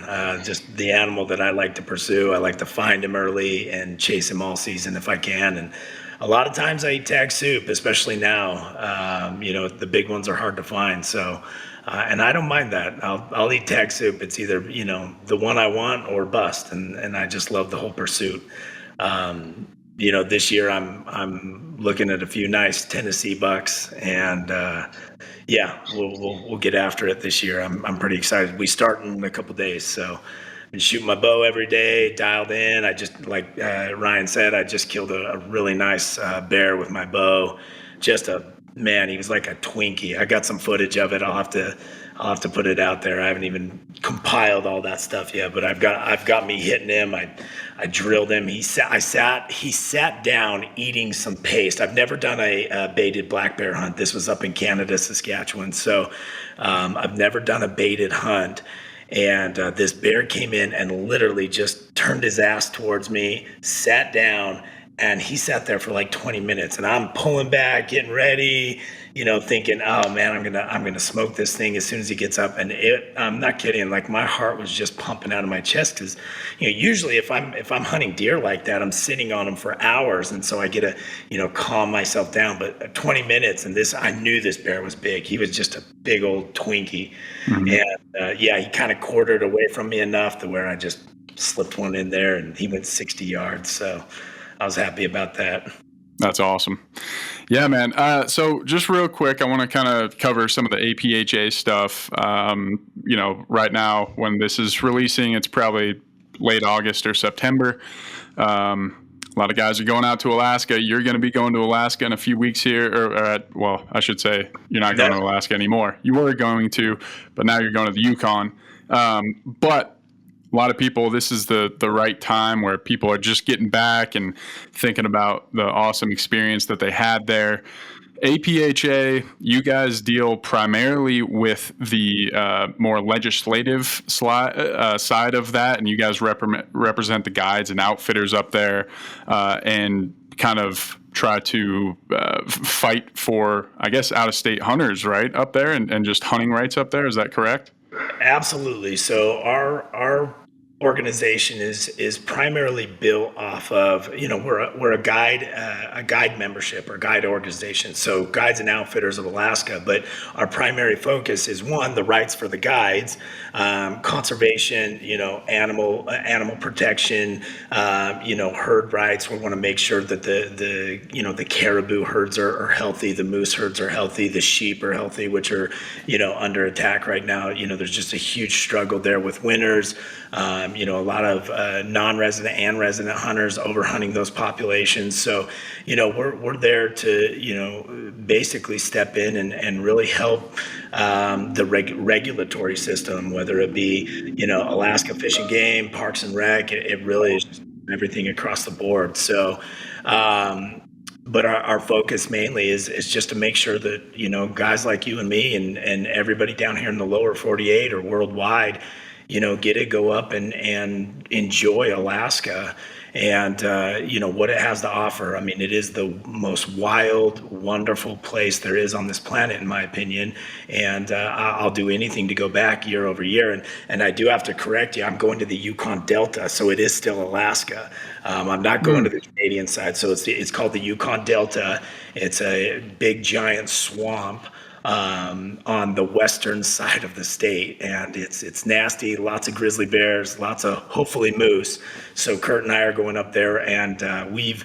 Just the animal that I like to pursue. I like to find him early and chase him all season if I can. And a lot of times I eat tag soup, especially now. The big ones are hard to find. So, and I don't mind that. I'll eat tag soup. It's either, the one I want or bust. And I just love the whole pursuit. This year I'm looking at a few nice Tennessee bucks, and we'll get after it this year. I'm pretty excited. We start in a couple days, so I've been shooting my bow every day, dialed in. I just, like Ryan said, I just killed a really nice bear with my bow. Man, he was like a Twinkie. I got some footage of it. I'll have to put it out there. I haven't even compiled all that stuff yet, but I've got me hitting him. I drilled him. He sat down eating some paste. I've never done a baited black bear hunt. This was up in Canada, Saskatchewan. So I've never done a baited hunt. And this bear came in and literally just turned his ass towards me, sat down, and he sat there for like 20 minutes, and I'm pulling back, getting ready, thinking, oh man, I'm gonna smoke this thing as soon as he gets up. And I'm not kidding. Like, my heart was just pumping out of my chest because, usually if I'm hunting deer like that, I'm sitting on them for hours, and so I get to, calm myself down. But 20 minutes, and I knew this bear was big. He was just a big old Twinkie, and he kind of quartered away from me enough to where I just slipped one in there, and he went 60 yards. So I was happy about that. That's awesome. Yeah, man. So just real quick, I want to kind of cover some of the APHA stuff. Right now when this is releasing, it's probably late August or September. A lot of guys are going out to Alaska. You're going to be going to Alaska in a few weeks here. I should say you're not going to Alaska anymore. You were going to, but now you're going to the Yukon. But a lot of people, this is the right time where people are just getting back and thinking about the awesome experience that they had there. APHA, you guys deal primarily with the more legislative side of that, and you guys represent the guides and outfitters up there and kind of try to fight for, I guess, out-of-state hunters, right, up there, and just hunting rights up there. Is that correct? Absolutely. So our organization is primarily built off of, we're a guide membership or guide organization. So Guides and Outfitters of Alaska, but our primary focus is, one, the rights for the guides, conservation, animal protection, herd rights. We want to make sure that the caribou herds are healthy, the moose herds are healthy, the sheep are healthy, which are, under attack right now. There's just a huge struggle there with winters. A lot of non-resident and resident hunters overhunting those populations. So, we're there to, basically step in and really help the regulatory system, whether it be, Alaska Fish and Game, Parks and Rec. It really is just everything across the board. So, but our focus mainly is just to make sure that, guys like you and me and everybody down here in the lower 48 or worldwide, get to go up and enjoy Alaska and, what it has to offer. I mean, it is the most wild, wonderful place there is on this planet, in my opinion. And I'll do anything to go back year over year. And I do have to correct you. I'm going to the Yukon Delta, so it is still Alaska. I'm not going to the Canadian side. So it's called the Yukon Delta. It's a big, giant swamp. on the western side of the state, and it's nasty. Lots of grizzly bears, lots of hopefully moose. So Kurt and I are going up there, and we've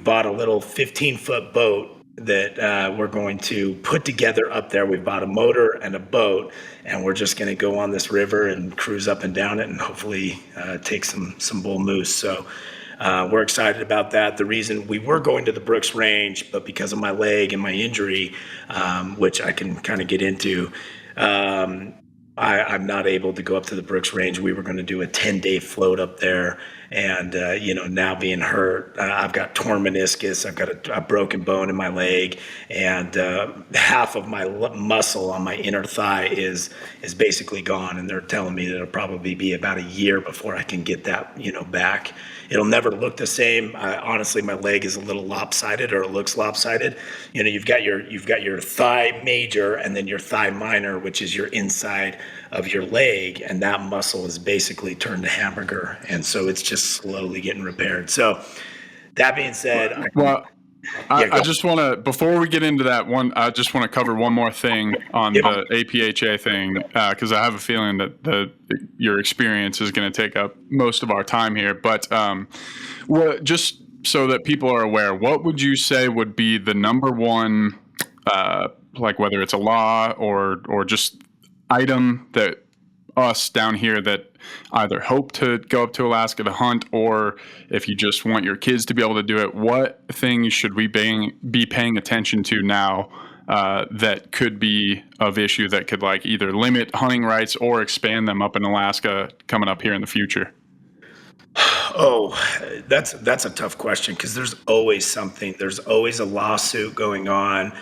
bought a little 15-foot boat that we're going to put together up there. We've bought a motor and a boat, and we're just going to go on this river and cruise up and down it, and hopefully take some bull moose. So we're excited about that. The reason we were going to the Brooks Range, but because of my leg and my injury, which I can kind of get into, I'm not able to go up to the Brooks Range. We were going to do a 10-day float up there. And, now being hurt, I've got torn meniscus, I've got a broken bone in my leg, and half of my muscle on my inner thigh is basically gone. And they're telling me that it'll probably be about a year before I can get that, back. It'll never look the same. Honestly, my leg is a little lopsided, or it looks lopsided. You've got your thigh major and then your thigh minor, which is your inside of your leg, and that muscle is basically turned to hamburger, and so it's just slowly getting repaired. So that being said, I just want to, before we get into that one, I just want to cover one more thing on the APHA thing, because I have a feeling that your experience is going to take up most of our time here. But just so that people are aware, what would you say would be the number one, like whether it's a law or just item that us down here that either hope to go up to Alaska to hunt, or if you just want your kids to be able to do it, what things should we be paying attention to now that could be of issue that could like either limit hunting rights or expand them up in Alaska coming up here in the future? Oh, that's a tough question, because there's always something. There's always a lawsuit going on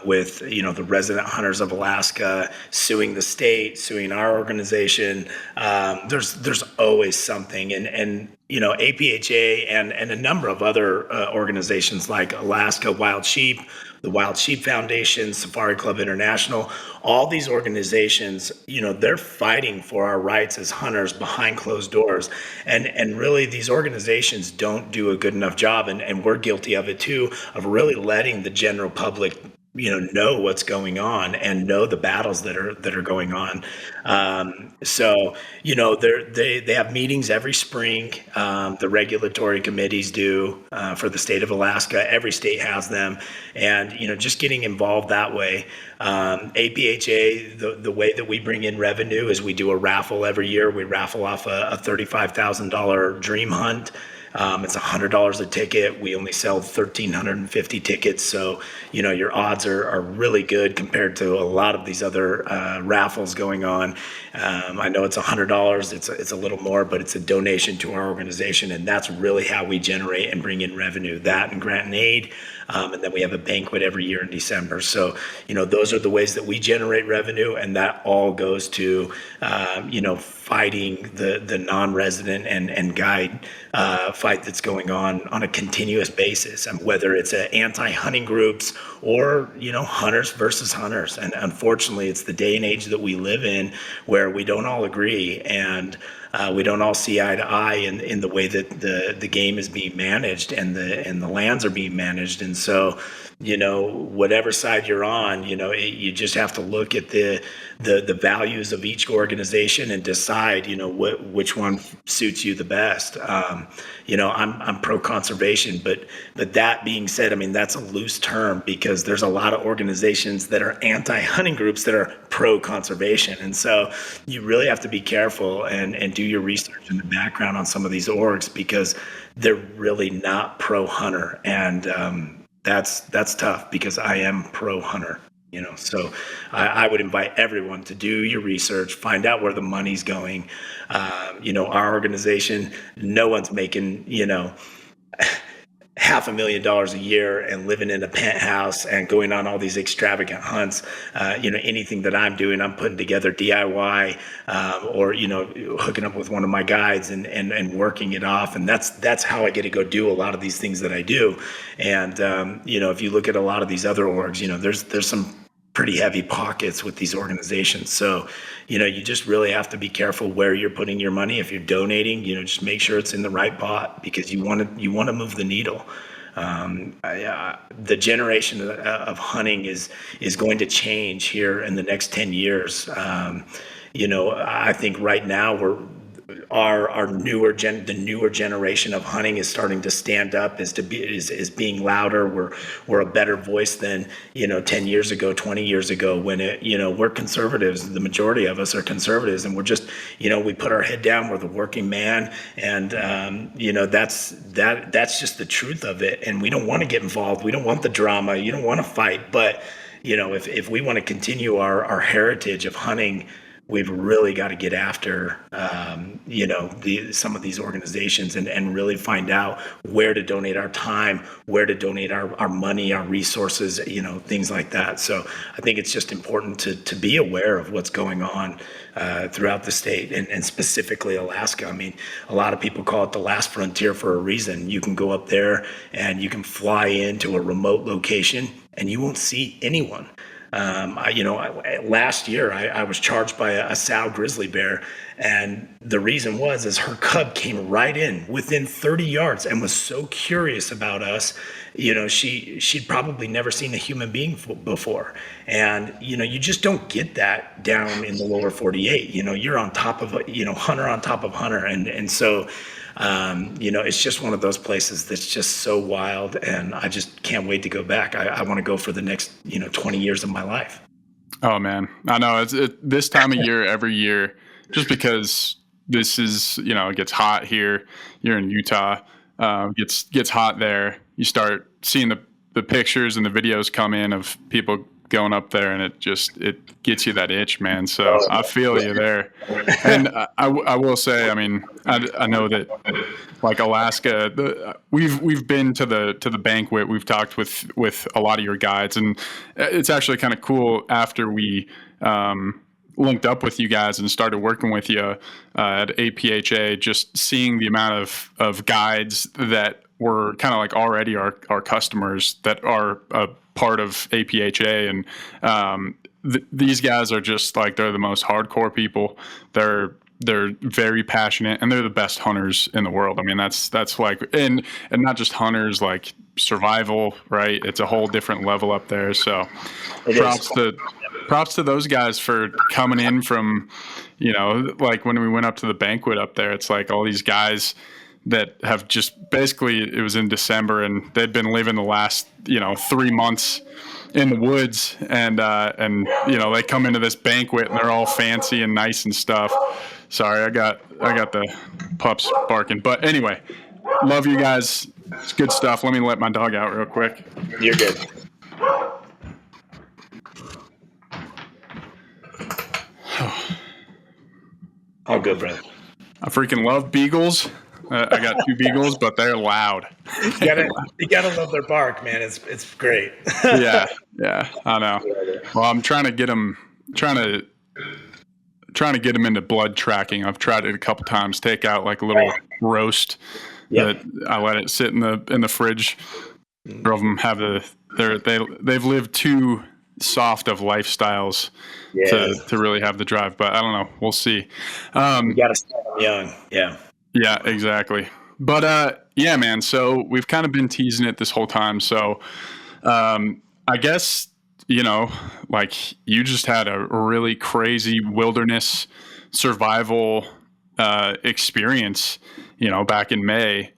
with the resident hunters of Alaska suing the state, suing our organization. There's always something, and APHA and a number of other organizations like Alaska Wild Sheep, the Wild Sheep Foundation, Safari Club International, all these organizations, they're fighting for our rights as hunters behind closed doors. And really, these organizations don't do a good enough job, and we're guilty of it too, of really letting the general public know what's going on and know the battles that are going on. So they have meetings every spring. The regulatory committees do for the state of Alaska. Every state has them, and just getting involved that way. APHA, the way that we bring in revenue is we do a raffle every year. We raffle off a $35,000 dream hunt. It's $100 a ticket. We only sell 1,350 tickets. So, your odds are really good compared to a lot of these other raffles going on. I know it's $100. It's a little more, but it's a donation to our organization. And that's really how we generate and bring in revenue, that and grant and aid. And then we have a banquet every year in December. So, those are the ways that we generate revenue. And that all goes to, fighting the non-resident and guide fight that's going on a continuous basis, and whether it's anti-hunting groups or hunters versus hunters. And unfortunately, it's the day and age that we live in where we don't all agree, and we don't all see eye to eye in the way that the game is being managed and the lands are being managed. And so, whatever side you're on, you just have to look at the values of each organization and decide, which one suits you the best. I'm pro conservation, but that being said, that's a loose term, because there's a lot of organizations that are anti-hunting groups that are pro conservation. And so you really have to be careful and do your research in the background on some of these orgs, because they're really not pro hunter. And, that's tough, because I am pro hunter, so I would invite everyone to do your research, find out where the money's going. Our organization, no one's making, $500,000 a year and living in a penthouse and going on all these extravagant hunts. Anything that I'm doing, I'm putting together DIY, or hooking up with one of my guides and working it off. And that's how I get to go do a lot of these things that I do. And if you look at a lot of these other orgs, there's some pretty heavy pockets with these organizations. So, you just really have to be careful where you're putting your money. If you're donating, just make sure it's in the right pot, because you want to move the needle. The generation of hunting is going to change here in the next 10 years. I think right now the newer generation of hunting is starting to stand up, is being louder. We're a better voice than 10 years ago, 20 years ago, when we're conservatives. The majority of us are conservatives, and we're just we put our head down. We're the working man, and that's just the truth of it. And we don't want to get involved. We don't want the drama. You don't want to fight. But if we want to continue our heritage of hunting, we've really got to get after, some of these organizations and really find out where to donate our time, where to donate our money, our resources, things like that. So I think it's just important to be aware of what's going on throughout the state and specifically Alaska. I mean, a lot of people call it the last frontier for a reason. You can go up there and you can fly into a remote location and you won't see anyone. Last year I was charged by a sow grizzly bear, and the reason is her cub came right in within 30 yards and was so curious about us. She'd probably never seen a human being before, and you just don't get that down in the lower 48. You're on top of hunter on top of hunter, and so. It's just one of those places that's just so wild, and I just can't wait to go back. I want to go for the next 20 years of my life. Oh man, I know it's this time of year every year, just because this is it gets hot here. You're in Utah, gets hot there. You start seeing the pictures and the videos come in of people going up there, and it gets you that itch, man. So I feel you there. And I will say, I mean, I know that like Alaska, we've been to the banquet. We've talked with a lot of your guides, and it's actually kind of cool after we linked up with you guys and started working with you at APHA, just seeing the amount of guides that were kind of like already our customers that are a part of APHA, and these guys are just like, they're the most hardcore people. They're very passionate, and they're the best hunters in the world. I mean, that's like, and not just hunters, like survival, right? It's a whole different level up there. So props to those guys for coming in from, like when we went up to the banquet up there, it's like all these guys that have just basically, it was in December, and they'd been living the last 3 months in the woods, and they come into this banquet and they're all fancy and nice and stuff. Sorry, I got the pups barking, but anyway, love you guys. It's good stuff. Let me let my dog out real quick. You're good. All good, brother. I freaking love beagles. I got 2 beagles, but they're loud. You gotta love their bark, man. It's great. yeah, I know. Well, I'm trying to get them into blood tracking. I've tried it a couple times. Take out like a little roast that I let it sit in the fridge. All of them have they've lived too soft of lifestyles to really have the drive, but I don't know. We'll see. You gotta start them young. Yeah. Yeah, exactly. But yeah, man. So we've kind of been teasing it this whole time. So I guess like you just had a really crazy wilderness survival experience, back in May.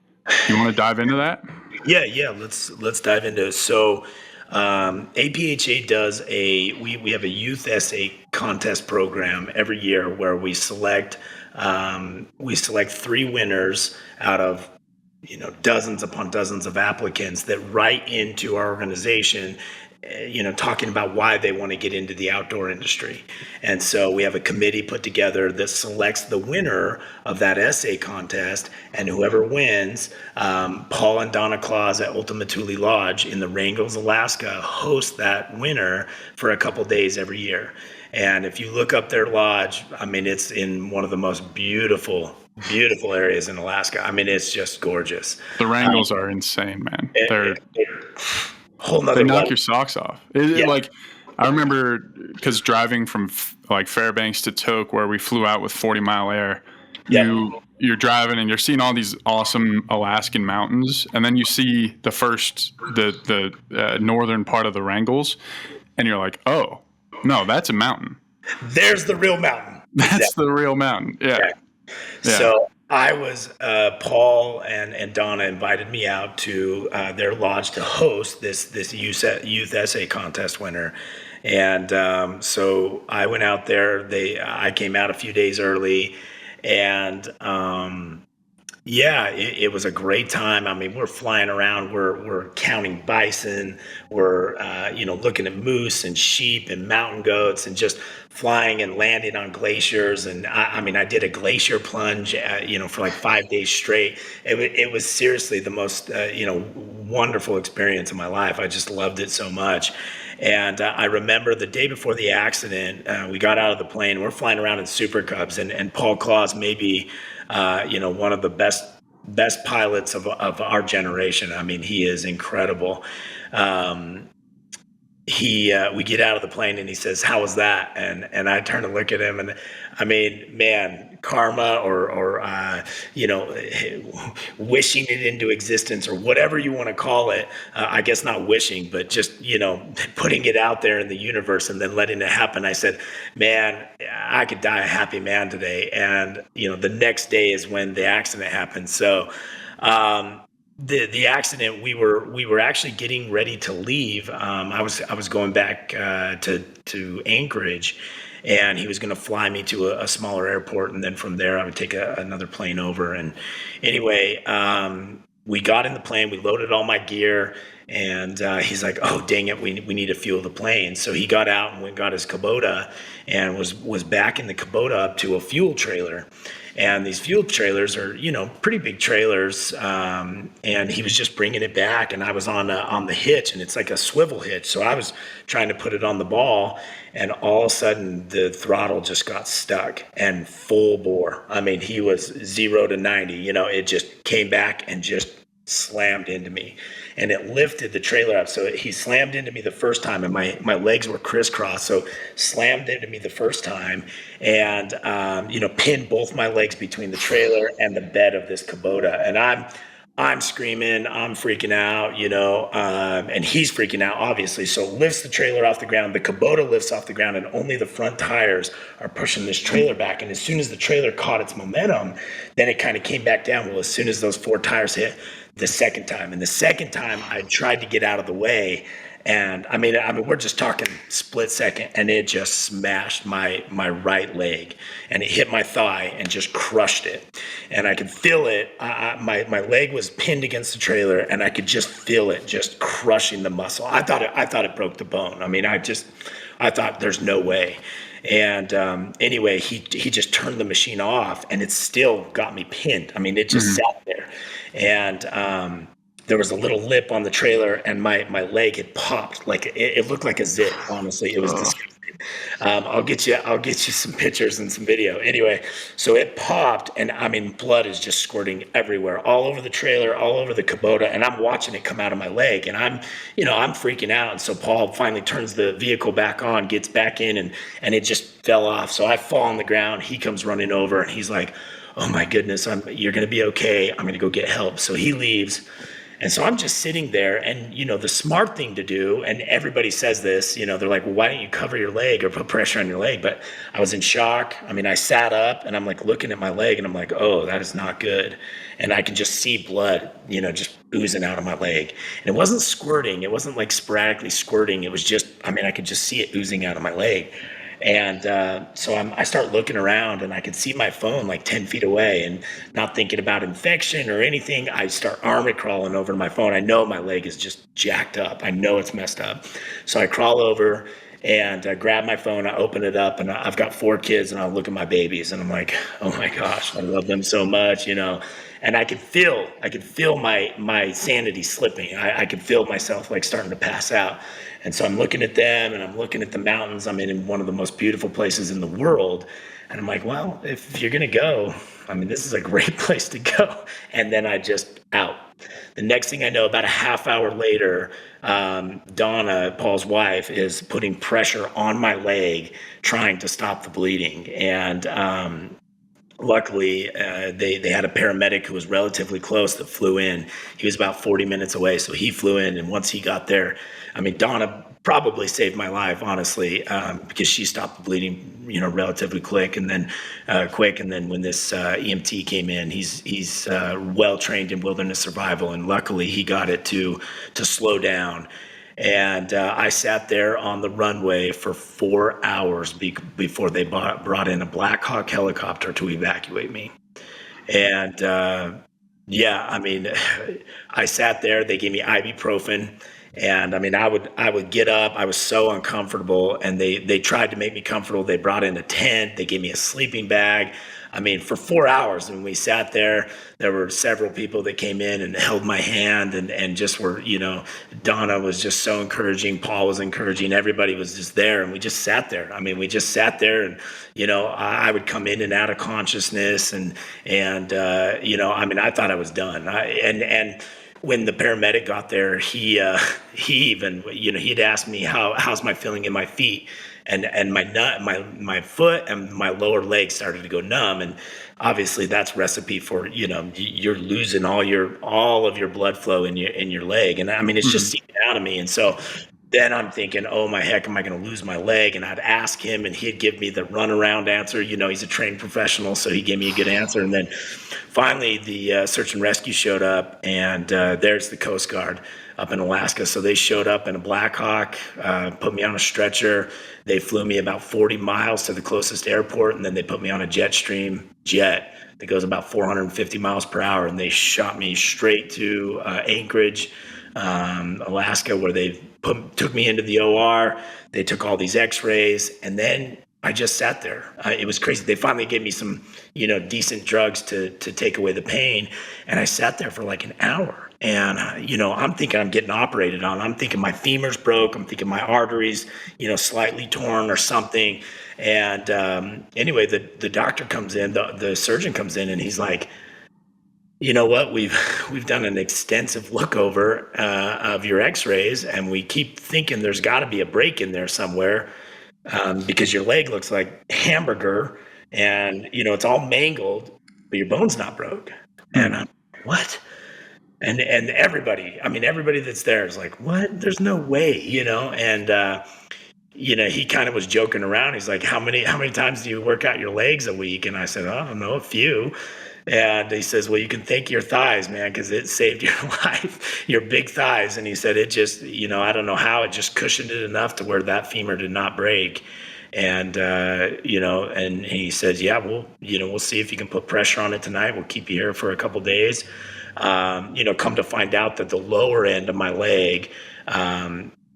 You want to dive into that? Yeah. Let's dive into it. So APHA does we have a youth essay contest program every year where we select 3 winners out of dozens upon dozens of applicants that write into our organization, talking about why they want to get into the outdoor industry. And so we have a committee put together that selects the winner of that essay contest, and whoever wins, Paul and Donna Claus at Ultimate Thule Lodge in the Wrangell, Alaska, host that winner for a couple days every year. And if you look up their lodge, I mean, it's in one of the most beautiful areas in Alaska. I mean, it's just gorgeous. The Wrangells are insane, man. They're whole nother they knock level. your socks off. Like, I remember because driving from like Fairbanks to Tok, where we flew out with 40 Mile Air, you're driving and you're seeing all these awesome Alaskan mountains, and then you see the northern part of the Wrangels, and you're like, oh no, that's a mountain. There's the real mountain. That's the real mountain. Yeah. So I was Paul and Donna invited me out to their lodge to host this youth essay contest winner, and so I went out there. I came out a few days early, and it was a great time. I mean, we're flying around, we're counting bison, we're looking at moose and sheep and mountain goats, and just flying and landing on glaciers. And I did a glacier plunge, for like 5 days straight. It was seriously the most wonderful experience of my life. I just loved it so much. And I remember the day before the accident, we got out of the plane. We're flying around in Super Cubs, and Paul Claus maybe one of the best pilots of our generation. I mean, he is incredible. We get out of the plane and he says, "How was that?" And I turn to look at him, and I mean, man, karma or wishing it into existence, or whatever you want to call it. I guess not wishing, but just putting it out there in the universe and then letting it happen. I said, "Man, I could die a happy man today." And the next day is when the accident happened. So. The accident, we were actually getting ready to leave. I was going back to Anchorage, and he was going to fly me to a smaller airport, and then from there I would take another plane over. And anyway, we got in the plane, we loaded all my gear, and he's like, "Oh, dang it, we need to fuel the plane." So he got out and went and got his Kubota, and was backing the Kubota up to a fuel trailer. And these fuel trailers are, pretty big trailers. And he was just bringing it back, and I was on the hitch, and it's like a swivel hitch. So I was trying to put it on the ball, and all of a sudden the throttle just got stuck and full bore. I mean, he was 0 to 90. It just came back and just slammed into me, and it lifted the trailer up. So he slammed into me the first time, and my legs were crisscrossed. So slammed into me the first time, and pinned both my legs between the trailer and the bed of this Kubota. And I'm screaming, I'm freaking out, and he's freaking out, obviously. So lifts the trailer off the ground. The Kubota lifts off the ground, and only the front tires are pushing this trailer back. And as soon as the trailer caught its momentum, then it kind of came back down. Well, as soon as those 4 tires hit, the second time I tried to get out of the way, and I mean we're just talking split second, and it just smashed my right leg, and it hit my thigh and just crushed it, and I could feel it. My leg was pinned against the trailer, and I could just feel it just crushing the muscle. I thought it broke the bone. I mean, I thought there's no way. And anyway, he just turned the machine off, and it still got me pinned. I mean, it just sat there. And there was a little lip on the trailer, and my leg had popped. Like it looked like a zip, honestly. It was disgusting. I'll get you some pictures and some video. Anyway, so it popped, and I mean, blood is just squirting everywhere, all over the trailer, all over the Kubota, and I'm watching it come out of my leg, and I'm freaking out. And so Paul finally turns the vehicle back on, gets back in, and it just fell off. So I fall on the ground. He comes running over, and he's like, "Oh my goodness, you're going to be okay. I'm going to go get help." So he leaves. And so I'm just sitting there, and, the smart thing to do, and everybody says this, they're like, "Well, why don't you cover your leg or put pressure on your leg?" But I was in shock. I mean, I sat up, and I'm like looking at my leg, and I'm like, "Oh, that is not good." And I can just see blood, just oozing out of my leg. And it wasn't squirting. It wasn't like sporadically squirting. It was just, I could just see it oozing out of my leg. And so I start looking around, and I could see my phone like 10 feet away, and not thinking about infection or anything. I start army crawling over to my phone. I know my leg is just jacked up. I know it's messed up. So I crawl over and grab my phone. I open it up, and I've got 4 kids, and I look at my babies, and I'm like, "Oh my gosh, I love them so much," And I could feel my sanity slipping. I could feel myself like starting to pass out. And so I'm looking at them, and I'm looking at the mountains. I'm in one of the most beautiful places in the world. And I'm like, well, if you're going to go, this is a great place to go. And then I just out. The next thing I know, about a half hour later, Donna, Paul's wife, is putting pressure on my leg, trying to stop the bleeding. And luckily, they had a paramedic who was relatively close that flew in. He was about 40 minutes away, so he flew in. And once he got there, I mean, Donna probably saved my life, honestly, because she stopped the bleeding, relatively quick. And then when this EMT came in, he's well trained in wilderness survival, and luckily he got it to slow down. And I sat there on the runway for 4 hours before they brought in a Black Hawk helicopter to evacuate me. And yeah, I mean, I sat there. They gave me ibuprofen, and I mean, I would get up. I was so uncomfortable, and they tried to make me comfortable. They brought in a tent. They gave me a sleeping bag. I mean, for 4 hours, when we sat there, there were several people that came in and held my hand and just were, Donna was just so encouraging. Paul was encouraging. Everybody was just there, and we just sat there. I mean, we just sat there, and, I would come in and out of consciousness, and I mean, I thought I was done. And when the paramedic got there, he even, he'd asked me how's my feeling in my feet. And my foot and my lower leg started to go numb, and obviously that's recipe for you're losing all of your blood flow in your leg, and I mean it's just seeping out of me, and so then I'm thinking, oh my heck, am I going to lose my leg? And I'd ask him, and he'd give me the runaround answer. He's a trained professional, so he gave me a good answer. And then finally, the search and rescue showed up, and there's the Coast Guard up in Alaska. So they showed up in a Black Hawk, put me on a stretcher. They flew me about 40 miles to the closest airport, and then they put me on a Jetstream jet that goes about 450 miles per hour, and they shot me straight to Anchorage, Alaska, where they took me into the OR. They took all these x-rays, and then I just sat there. It was crazy. They finally gave me some, decent drugs to take away the pain, and I sat there for like an hour. And, I'm thinking I'm getting operated on. I'm thinking my femur's broke. I'm thinking my arteries, slightly torn or something. And anyway, the doctor comes in, the surgeon comes in, and he's like, you know what? We've done an extensive look over of your x-rays, and we keep thinking there's got to be a break in there somewhere, because your leg looks like hamburger, and, it's all mangled, but your bone's not broke. And I'm like, what? And everybody that's there is like, what? There's no way, and he kind of was joking around. He's like, how many times do you work out your legs a week? And I said, I don't know, a few. And he says, well, you can thank your thighs, man, because it saved your life, your big thighs. And he said, it just, I don't know how, it just cushioned it enough to where that femur did not break. And, and he says, yeah, we'll see if you can put pressure on it tonight. We'll keep you here for a couple days. Come to find out that the lower end of my leg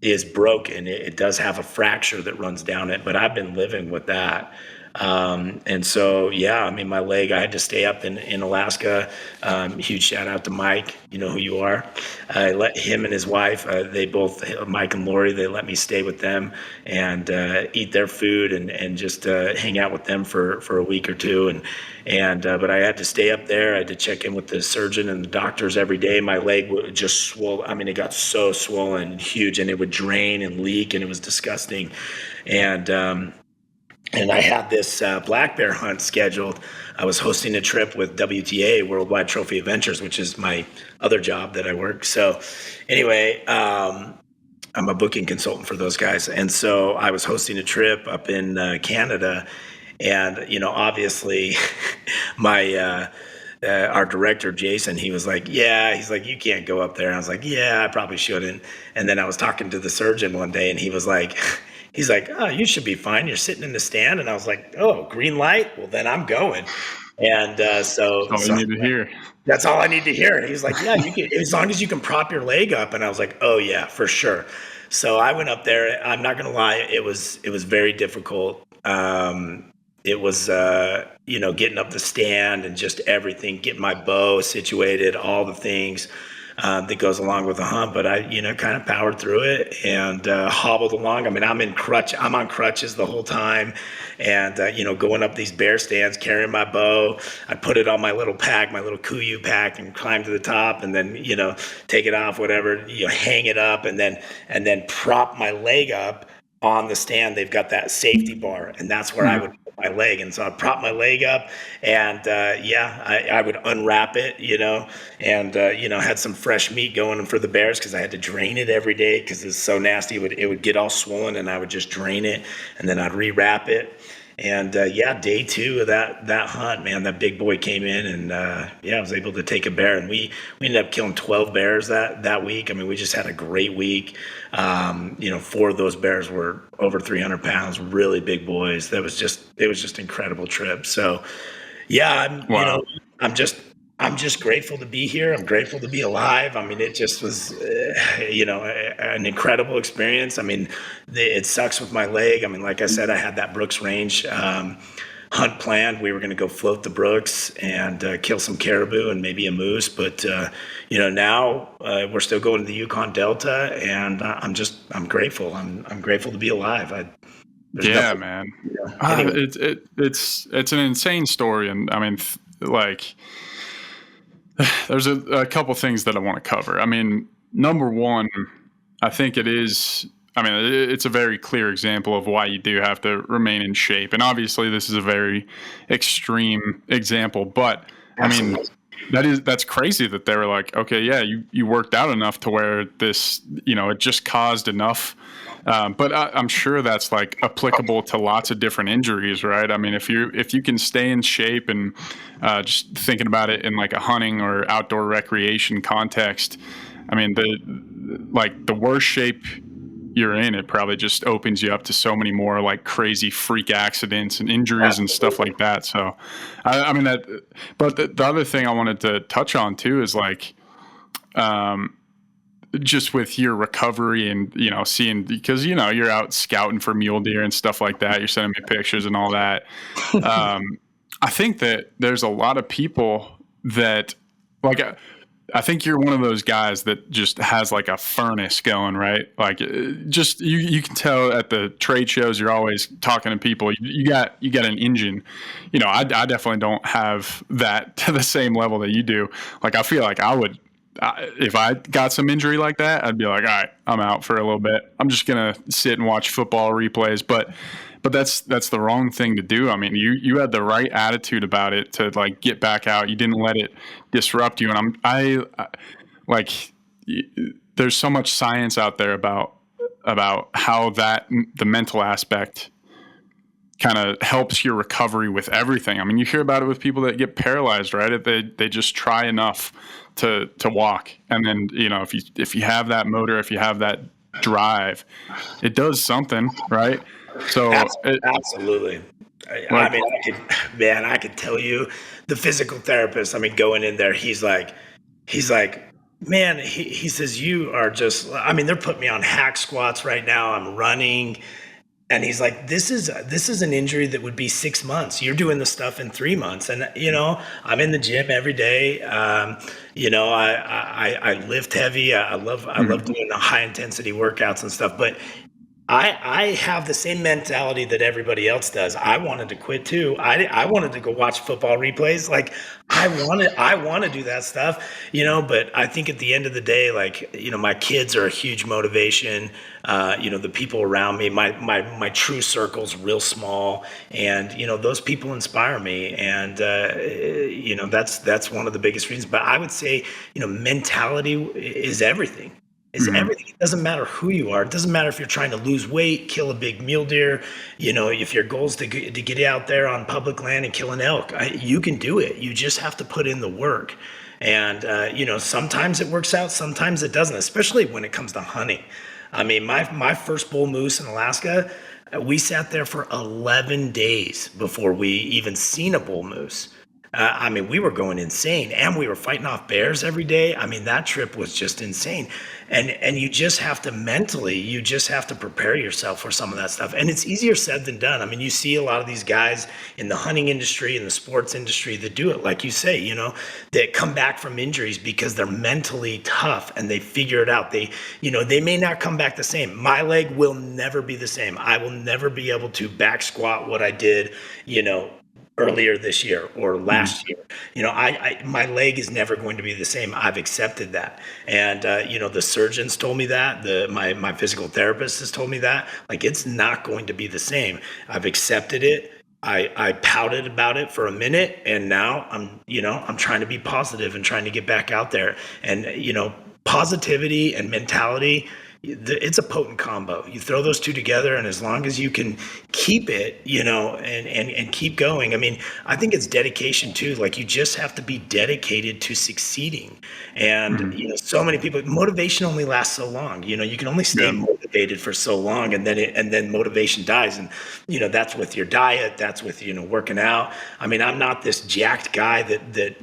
is broken. It does have a fracture that runs down it, but I've been living with that. And so, yeah, I mean, my leg, I had to stay up in Alaska. Huge shout out to Mike. You know who you are. I let him and his wife, they both, Mike and Lori, they let me stay with them and eat their food and just hang out with them for a week or two. But I had to stay up there. I had to check in with the surgeon and the doctors every day. My leg would just swell. I mean, it got so swollen and huge, and it would drain and leak, and it was disgusting. And I had this black bear hunt scheduled. I was hosting a trip with WTA, Worldwide Trophy Adventures, which is my other job that I work. So anyway, I'm a booking consultant for those guys. And so I was hosting a trip up in Canada. And, obviously our director, Jason, he was like, he's like, you can't go up there. And I was like, yeah, I probably shouldn't. And then I was talking to the surgeon one day, and he was like, oh, you should be fine. You're sitting in the stand. And I was like, oh, green light? Well, then I'm going. And so that's all you need to hear. That's all I need to hear. And he was like, yeah, you can, as long as you can prop your leg up. And I was like, oh yeah, for sure. So I went up there. I'm not going to lie. It was very difficult. It was, getting up the stand and just everything, getting my bow situated, all the things that goes along with the hunt. But I, kind of powered through it and hobbled along. I mean, I'm on crutches the whole time, and going up these bear stands, carrying my bow. I put it on my little pack, my little Kuiu pack, and climb to the top, and then take it off, whatever, hang it up, and then prop my leg up on the stand, they've got that safety bar, and that's where I would put my leg. And so I prop my leg up, and I would unwrap it, and had some fresh meat going for the bears because I had to drain it every day because it's so nasty. It would get all swollen, and I would just drain it, and then I'd rewrap it. And day 2 of that hunt, man, that big boy came in, and I was able to take a bear, and we ended up killing 12 bears that week. I mean, we just had a great week. 4 of those bears were over 300 pounds, really big boys. It was just an incredible trip. So, I'm just grateful to be here. I'm grateful to be alive. I mean, it just was, an incredible experience. I mean, it sucks with my leg. I mean, like I said, I had that Brooks Range hunt planned. We were going to go float the Brooks and kill some caribou and maybe a moose. But, now we're still going to the Yukon Delta, and I'm grateful. I'm grateful to be alive. Man. Anyway. It's an insane story. And I mean, there's a couple things that I want to cover. I mean, number one, I think it's a very clear example of why you do have to remain in shape. And obviously this is a very extreme example, but Absolutely. I mean, that's crazy that they were like, okay, yeah, you worked out enough to where this, it just caused enough. But I'm sure that's like applicable to lots of different injuries, right? I mean, if you can stay in shape and just thinking about it in like a hunting or outdoor recreation context, I mean, the worse shape you're in, it probably just opens you up to so many more like crazy freak accidents and injuries and stuff like that. So, I mean that. But the other thing I wanted to touch on too is like, just with your recovery and, seeing, because, you're out scouting for mule deer and stuff like that. You're sending me pictures and all that. I think that there's a lot of people that like, I think you're one of those guys that just has like a furnace going, right? Like just, you can tell at the trade shows, you're always talking to people. You got an engine, I definitely don't have that to the same level that you do. Like, I feel like I would, if I got some injury like that, I'd be like, all right, I'm out for a little bit. I'm just going to sit and watch football replays. But that's the wrong thing to do. I mean, you had the right attitude about it to like get back out. You didn't let it disrupt you. And I there's so much science out there about how the mental aspect kind of helps your recovery with everything. I mean, you hear about it with people that get paralyzed, right? They just try enough to walk. And then, if you have that motor, if you have that drive, it does something, right? So absolutely. I could tell you the physical therapist, I mean, going in there, he's like, man, he says, you are just, I mean, they're putting me on hack squats right now. I'm running. And he's like, this is an injury that would be 6 months. You're doing the stuff in 3 months. And, I'm in the gym every day. I lift heavy. I love doing the high intensity workouts and stuff. But I have the same mentality that everybody else does. I wanted to quit too. I wanted to go watch football replays. Like I want to do that stuff, but I think at the end of the day, like, my kids are a huge motivation. The people around me, my true circle's real small, and, those people inspire me. And, that's one of the biggest reasons. But I would say, mentality is everything. Everything. It doesn't matter who you are. It doesn't matter if you're trying to lose weight, kill a big mule deer. If your goal is to get out there on public land and kill an elk, you can do it. You just have to put in the work. And, sometimes it works out, sometimes it doesn't, especially when it comes to hunting. I mean, my first bull moose in Alaska, we sat there for 11 days before we even seen a bull moose. I mean, we were going insane, and we were fighting off bears every day. I mean, that trip was just insane. And you just have to prepare yourself for some of that stuff. And it's easier said than done. I mean, you see a lot of these guys in the hunting industry, in the sports industry that do it, like you say, that come back from injuries because they're mentally tough and they figure it out. They may not come back the same. My leg will never be the same. I will never be able to back squat what I did, earlier this year or last year. My leg is never going to be the same. I've accepted that. And, the surgeons told me that, my physical therapist has told me that, like, it's not going to be the same. I've accepted it. I pouted about it for a minute, and now I'm trying to be positive and trying to get back out there. And, positivity and mentality, it's a potent combo. You throw those two together, and as long as you can keep it, and keep going. I mean, I think it's dedication too. Like, you just have to be dedicated to succeeding. And so many people, motivation only lasts so long. You can only stay motivated for so long, and then motivation dies. And that's with your diet. That's with working out. I mean, I'm not this jacked guy that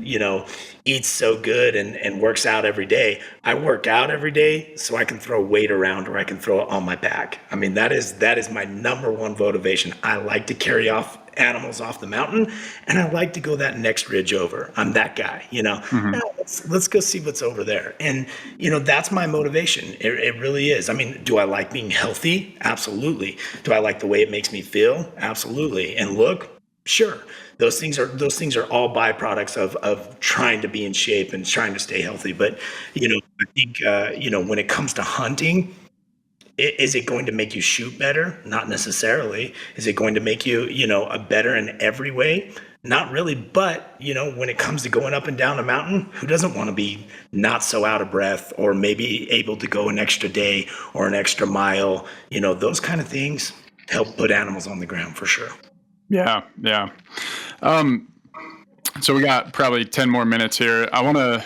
eats so good and works out every day. I work out every day so I can throw weight around, or I can throw it on my back. I mean, that is my number one motivation. I like to carry off animals off the mountain, and I like to go that next ridge over. I'm that guy, Now, let's go see what's over there. And, that's my motivation. It really is. I mean, do I like being healthy? Absolutely. Do I like the way it makes me feel? Absolutely. And look, sure. Those things are all byproducts of trying to be in shape and trying to stay healthy. But, I think, when it comes to hunting, is it going to make you shoot better? Not necessarily. Is it going to make you, a better in every way? Not really. But, when it comes to going up and down a mountain, who doesn't want to be not so out of breath, or maybe able to go an extra day or an extra mile? Those kind of things help put animals on the ground for sure. Yeah. So we got probably 10 more minutes here. I want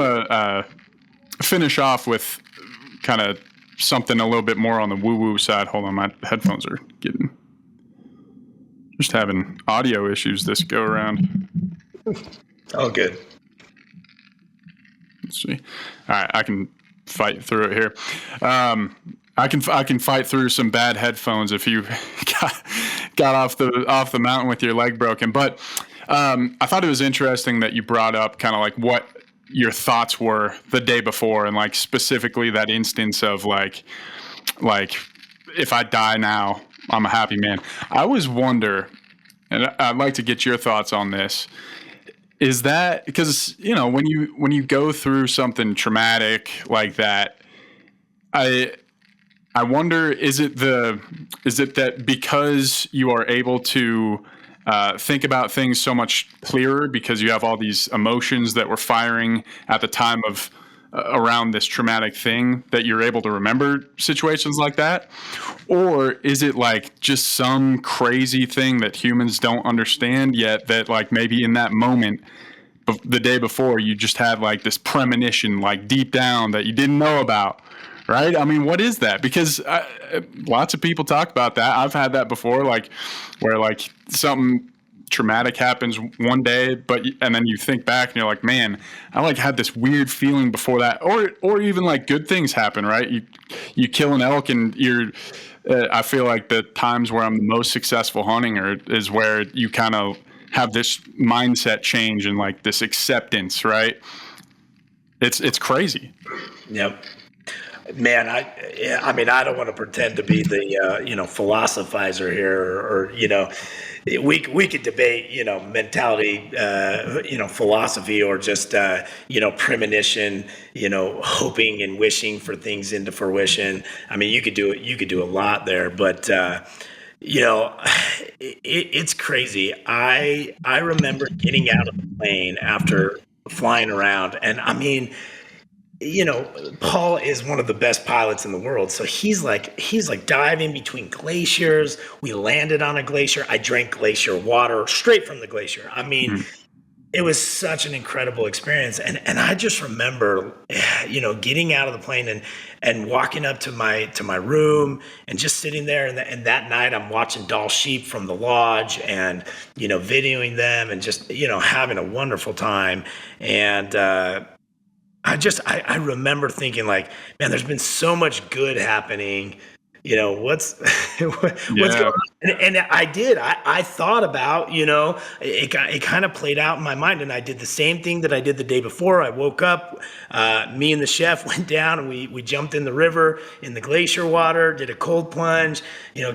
to finish off with kind of something a little bit more on the woo-woo side. Hold on, my headphones are just having audio issues this go around. Oh, good. Let's see. All right, I can fight through it here. I can fight through some bad headphones if you got off the mountain with your leg broken. But I thought it was interesting that you brought up kind of like what your thoughts were the day before, and like specifically that instance of like if I die now, I'm a happy man. I always wonder, and I'd like to get your thoughts on this. Is that because when you go through something traumatic like that, I wonder, is it that because you are able to think about things so much clearer because you have all these emotions that were firing at the time of around this traumatic thing, that you're able to remember situations like that? Or is it like just some crazy thing that humans don't understand yet, that like maybe in that moment the day before you just had like this premonition like deep down that you didn't know about? Right? I mean, what is that? Because lots of people talk about that. I've had that before, like where like something traumatic happens one day, and then you think back and you're like, man, I like had this weird feeling before that. Or even like good things happen, right? You kill an elk, and I feel like the times where I'm the most successful hunting is where you kind of have this mindset change and like this acceptance, right? It's crazy. Yep. Man, I mean, I don't want to pretend to be the philosophizer here, or we could debate mentality, philosophy, or just premonition, hoping and wishing for things into fruition. I mean, you could do a lot there, but it's crazy. I remember getting out of the plane after flying around, and I mean, Paul is one of the best pilots in the world. So he's like diving between glaciers. We landed on a glacier. I drank glacier water straight from the glacier. I mean, it was such an incredible experience. And I just remember, getting out of the plane and walking up to my room and just sitting there. And that night I'm watching Doll Sheep from the lodge and, videoing them and just, having a wonderful time. And, I remember thinking like, man, there's been so much good happening what's what's Yeah. going on? And I did. I thought about, it kind of played out in my mind, and I did the same thing that I did the day before. I woke up, me and the chef went down, and we jumped in the river, in the glacier water, did a cold plunge,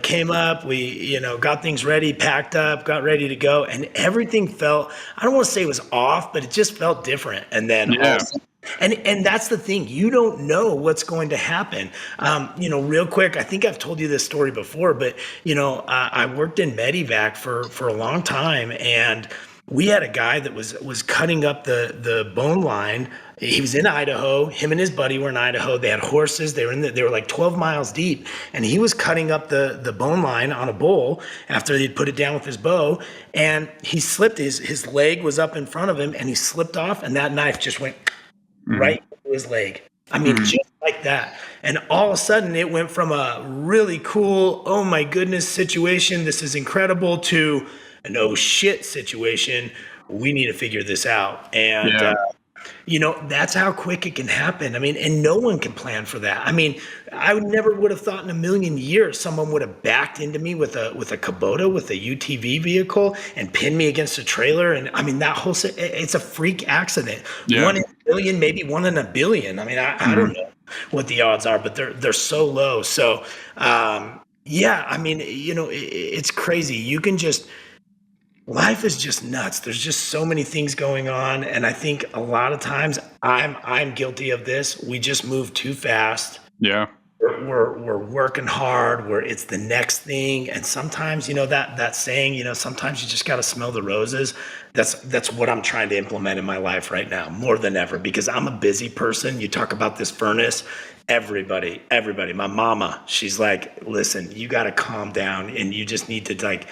came up, we, got things ready, packed up, got ready to go, and everything felt, I don't want to say it was off, but it just felt different. And then all of a sudden, and that's the thing. You don't know what's going to happen. Real quick, I think I've told you this story before, but I worked in Medivac for a long time, and we had a guy that was cutting up the bone line. He was in Idaho. Him and his buddy were in Idaho. They had horses. They were like 12 miles deep, and he was cutting up the bone line on a bull after he'd put it down with his bow, and he slipped. His leg was up in front of him, and he slipped off, and that knife just went right to his leg. I mean, just like that. And all of a sudden, it went from a really cool, oh my goodness situation, this is incredible, to an oh shit situation. We need to figure this out. And, that's how quick it can happen. I mean, and no one can plan for that. I mean, I never would have thought in a million years someone would have backed into me with a Kubota, with a UTV vehicle, and pinned me against a trailer. And I mean, that whole it's a freak accident. Yeah. 1 in a million, maybe 1 in a billion. I mean, I don't know what the odds are, but they're so low. So, I mean, it's crazy. You can just. Life is just nuts. There's just so many things going on, and I think a lot of times I'm guilty of this. We just move too fast. Yeah. We're working hard. It's the next thing, and sometimes that saying. Sometimes you just got to smell the roses. That's what I'm trying to implement in my life right now, more than ever, because I'm a busy person. You talk about this furnace. Everybody, my mama, she's like, listen, you got to calm down, and you just need to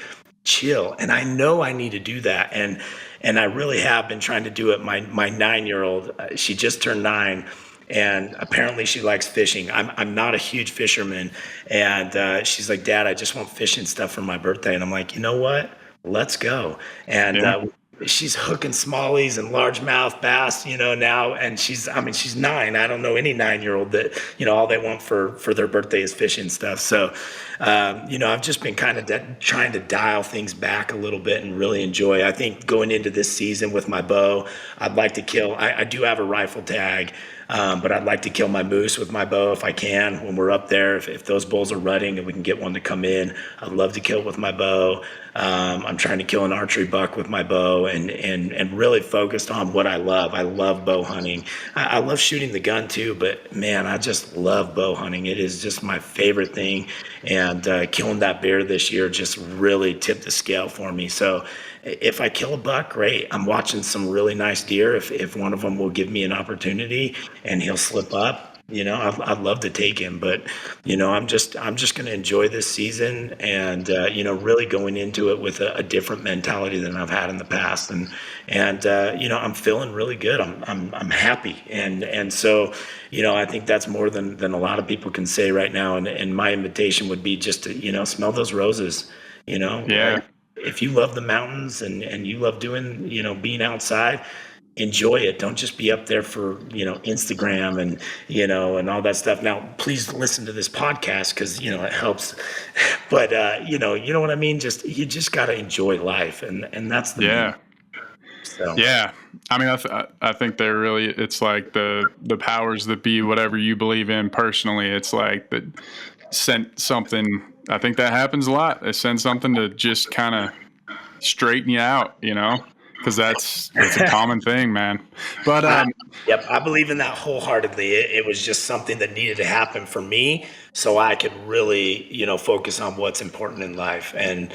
chill. And I know I need to do that. And I really have been trying to do it. My 9-year-old, she just turned 9, and apparently she likes fishing. I'm not a huge fisherman. And she's like, Dad, I just want fishing stuff for my birthday. And I'm like, you know what? Let's go. And she's hooking smallies and largemouth bass, now. And she's 9. I don't know any 9-year-old that, all they want for their birthday is fishing stuff. So, I've just been kind of trying to dial things back a little bit and really enjoy. I think going into this season with my bow, I'd like to kill. I do have a rifle tag, but I'd like to kill my moose with my bow if I can when we're up there. If those bulls are rutting and we can get one to come in, I'd love to kill with my bow. I'm trying to kill an archery buck with my bow and really focused on what I love. I love bow hunting. I love shooting the gun too, but man, I just love bow hunting. It is just my favorite thing. And killing that bear this year just really tipped the scale for me. So if I kill a buck, great. I'm watching some really nice deer. If one of them will give me an opportunity and he'll slip up, I'd love to take him. But I'm just going to enjoy this season and really going into it with a different mentality than I've had in the past. And I'm feeling really good. I'm happy. And so I think that's more than a lot of people can say right now. And my invitation would be just to smell those roses. Yeah. If you love the mountains and you love doing being outside, enjoy it. Don't just be up there for Instagram and and all that stuff. Now please listen to this podcast because it helps, but you know what I mean. You just got to enjoy life, and that's the main. So. Yeah, I mean, I think they're really. It's like the powers that be, whatever you believe in personally. It's like that sent something. I think that happens a lot. They send something to just kind of straighten you out, because it's a common thing, man. But yep, I believe in that wholeheartedly. It was just something that needed to happen for me, so I could really, focus on what's important in life, and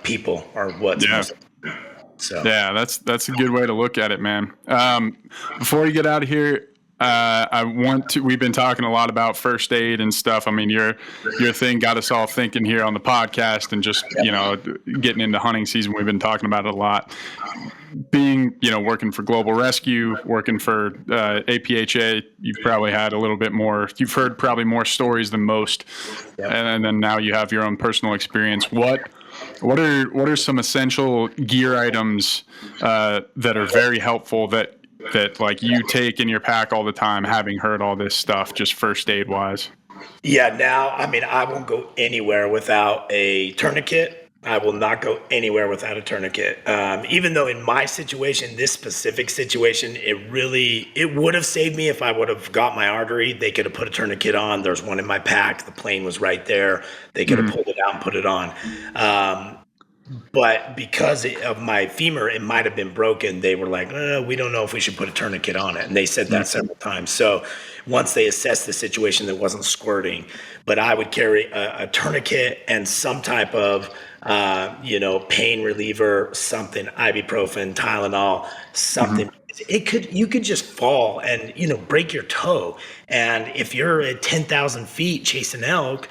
people are what's most important. So yeah, that's a good way to look at it, man. Before you get out of here, we've been talking a lot about first aid and stuff. I mean, your thing got us all thinking here on the podcast, and just, getting into hunting season, we've been talking about it a lot. Being, working for Global Rescue, working for APHA, you've probably had a little bit more, you've heard probably more stories than most. Yep. And then now you have your own personal experience. What are some essential gear items that are very helpful that like you take in your pack all the time, having heard all this stuff, just first aid wise? Yeah, now, I mean, I won't go anywhere without a tourniquet. I will not go anywhere without a tourniquet. Even though in my situation, this specific situation, it would have saved me if I would have got my artery. They could have put a tourniquet on. There's one in my pack. The plane was right there. They could have pulled it out and put it on. But because of my femur, it might have been broken. They were like, we don't know if we should put a tourniquet on it. And they said that several times. So once they assessed the situation, that wasn't squirting. But I would carry a tourniquet and some type of, pain reliever, something, ibuprofen, Tylenol, something. You could just fall and, break your toe. And if you're at 10,000 feet chasing elk,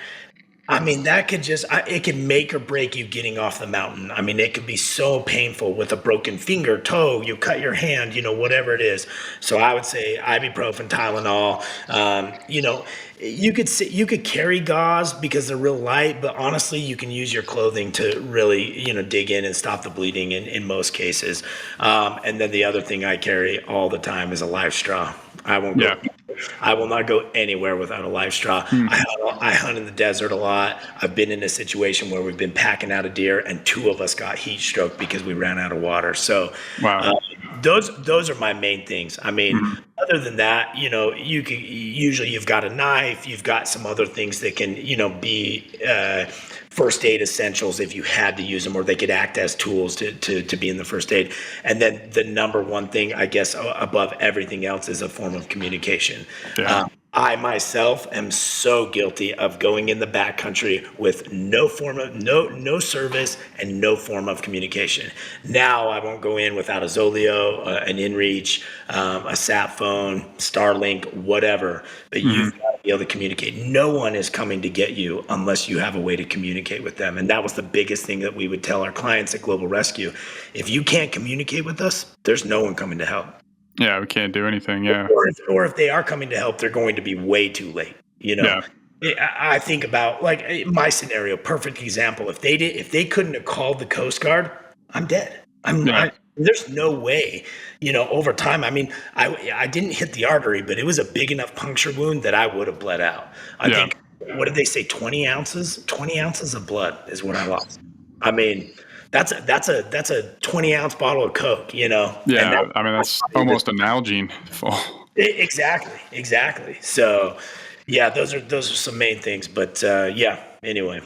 I mean, that could it could make or break you getting off the mountain. I mean, it could be so painful with a broken finger, toe, you cut your hand, whatever it is. So I would say ibuprofen, Tylenol. You could carry gauze because they're real light, but honestly, you can use your clothing to really, dig in and stop the bleeding in most cases. And then the other thing I carry all the time is a live straw. I will not go anywhere without a live straw. I hunt in the desert a lot. I've been in a situation where we've been packing out a deer and 2 of us got heat stroke because we ran out of water. So those are my main things. I mean, other than that, you've got a knife, you've got some other things that can, be first aid essentials if you had to use them, or they could act as tools to be in the first aid. And then the number one thing, I guess, above everything else is a form of communication. Yeah. I myself am so guilty of going in the backcountry with no service and no form of communication. Now I won't go in without a Zoleo, an InReach, a sat phone, Starlink, whatever. But you've got to be able to communicate. No one is coming to get you unless you have a way to communicate with them. And that was the biggest thing that we would tell our clients at Global Rescue. If you can't communicate with us, there's no one coming to help. Yeah, we can't do anything. Yeah. Or if they are coming to help, they're going to be way too late. Yeah. I think about like my scenario, perfect example. If they couldn't have called the Coast Guard, I'm dead. There's no way, over time. I mean, I didn't hit the artery, but it was a big enough puncture wound that I would have bled out. I think, what did they say? 20 ounces? 20 ounces of blood is what I lost. I mean, that's a 20 ounce bottle of Coke, Yeah, I mean, that's almost an Nalgene full. Exactly. So, yeah, those are some main things. But anyway.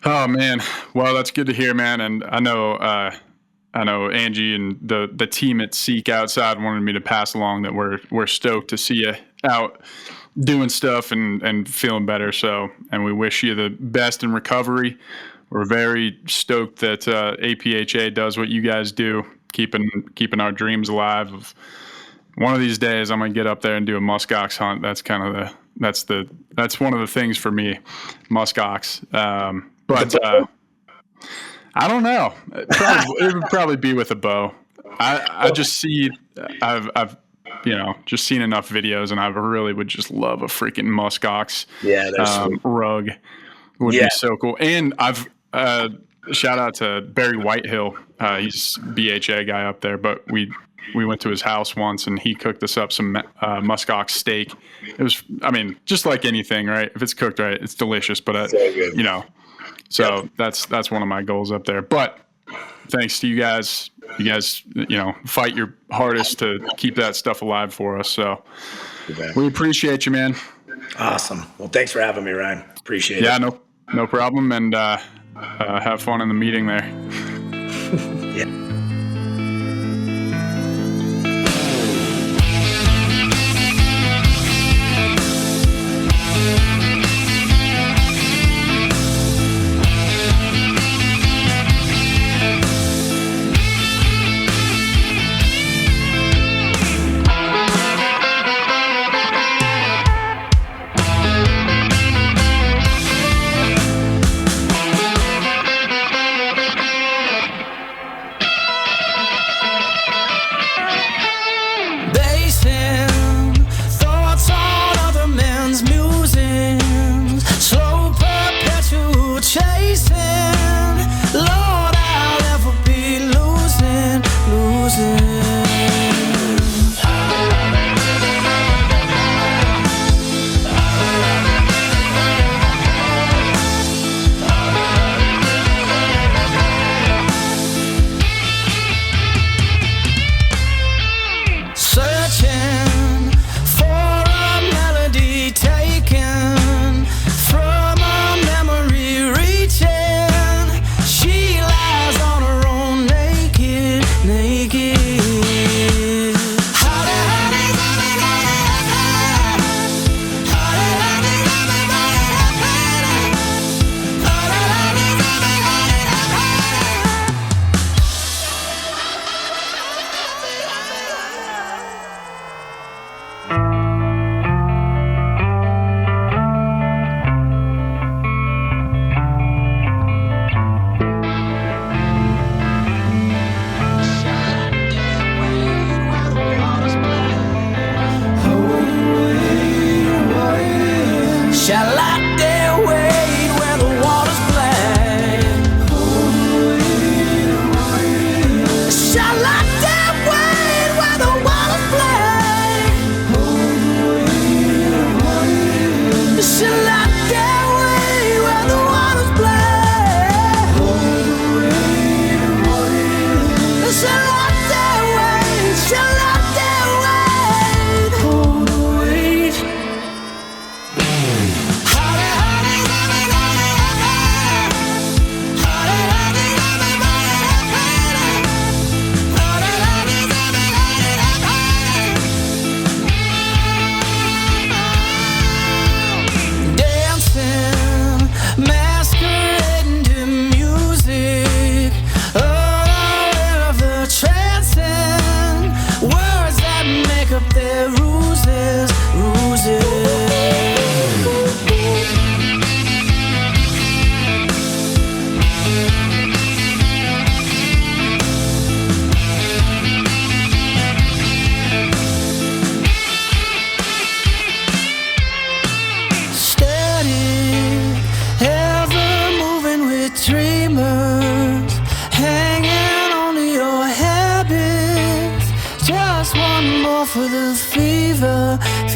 Oh man, well, that's good to hear, man. And I know Angie and the team at Seek Outside wanted me to pass along that we're stoked to see you out doing stuff and feeling better. So, and we wish you the best in recovery. We're very stoked that APHA does what you guys do, keeping our dreams alive. Of one of these days, I'm gonna get up there and do a muskox hunt. That's kind of that's one of the things for me, muskox. But I don't know. It would probably be with a bow. I just see I've just seen enough videos, and I really would just love a freaking muskox rug. Would be so cool. And I've shout out to Barry Whitehill. He's BHA guy up there, but we went to his house once and he cooked us up some muskox steak. It was, I mean, just like anything, right? If it's cooked right, it's delicious. But so that's one of my goals up there. But thanks to you guys. You guys, fight your hardest to keep that stuff alive for us. So we appreciate you, man. Awesome. Well, thanks for having me, Ryan. Appreciate it. Yeah, no problem. And have fun in the meeting there. Yeah.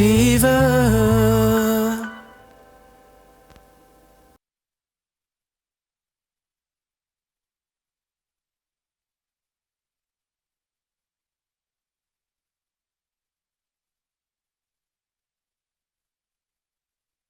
fever.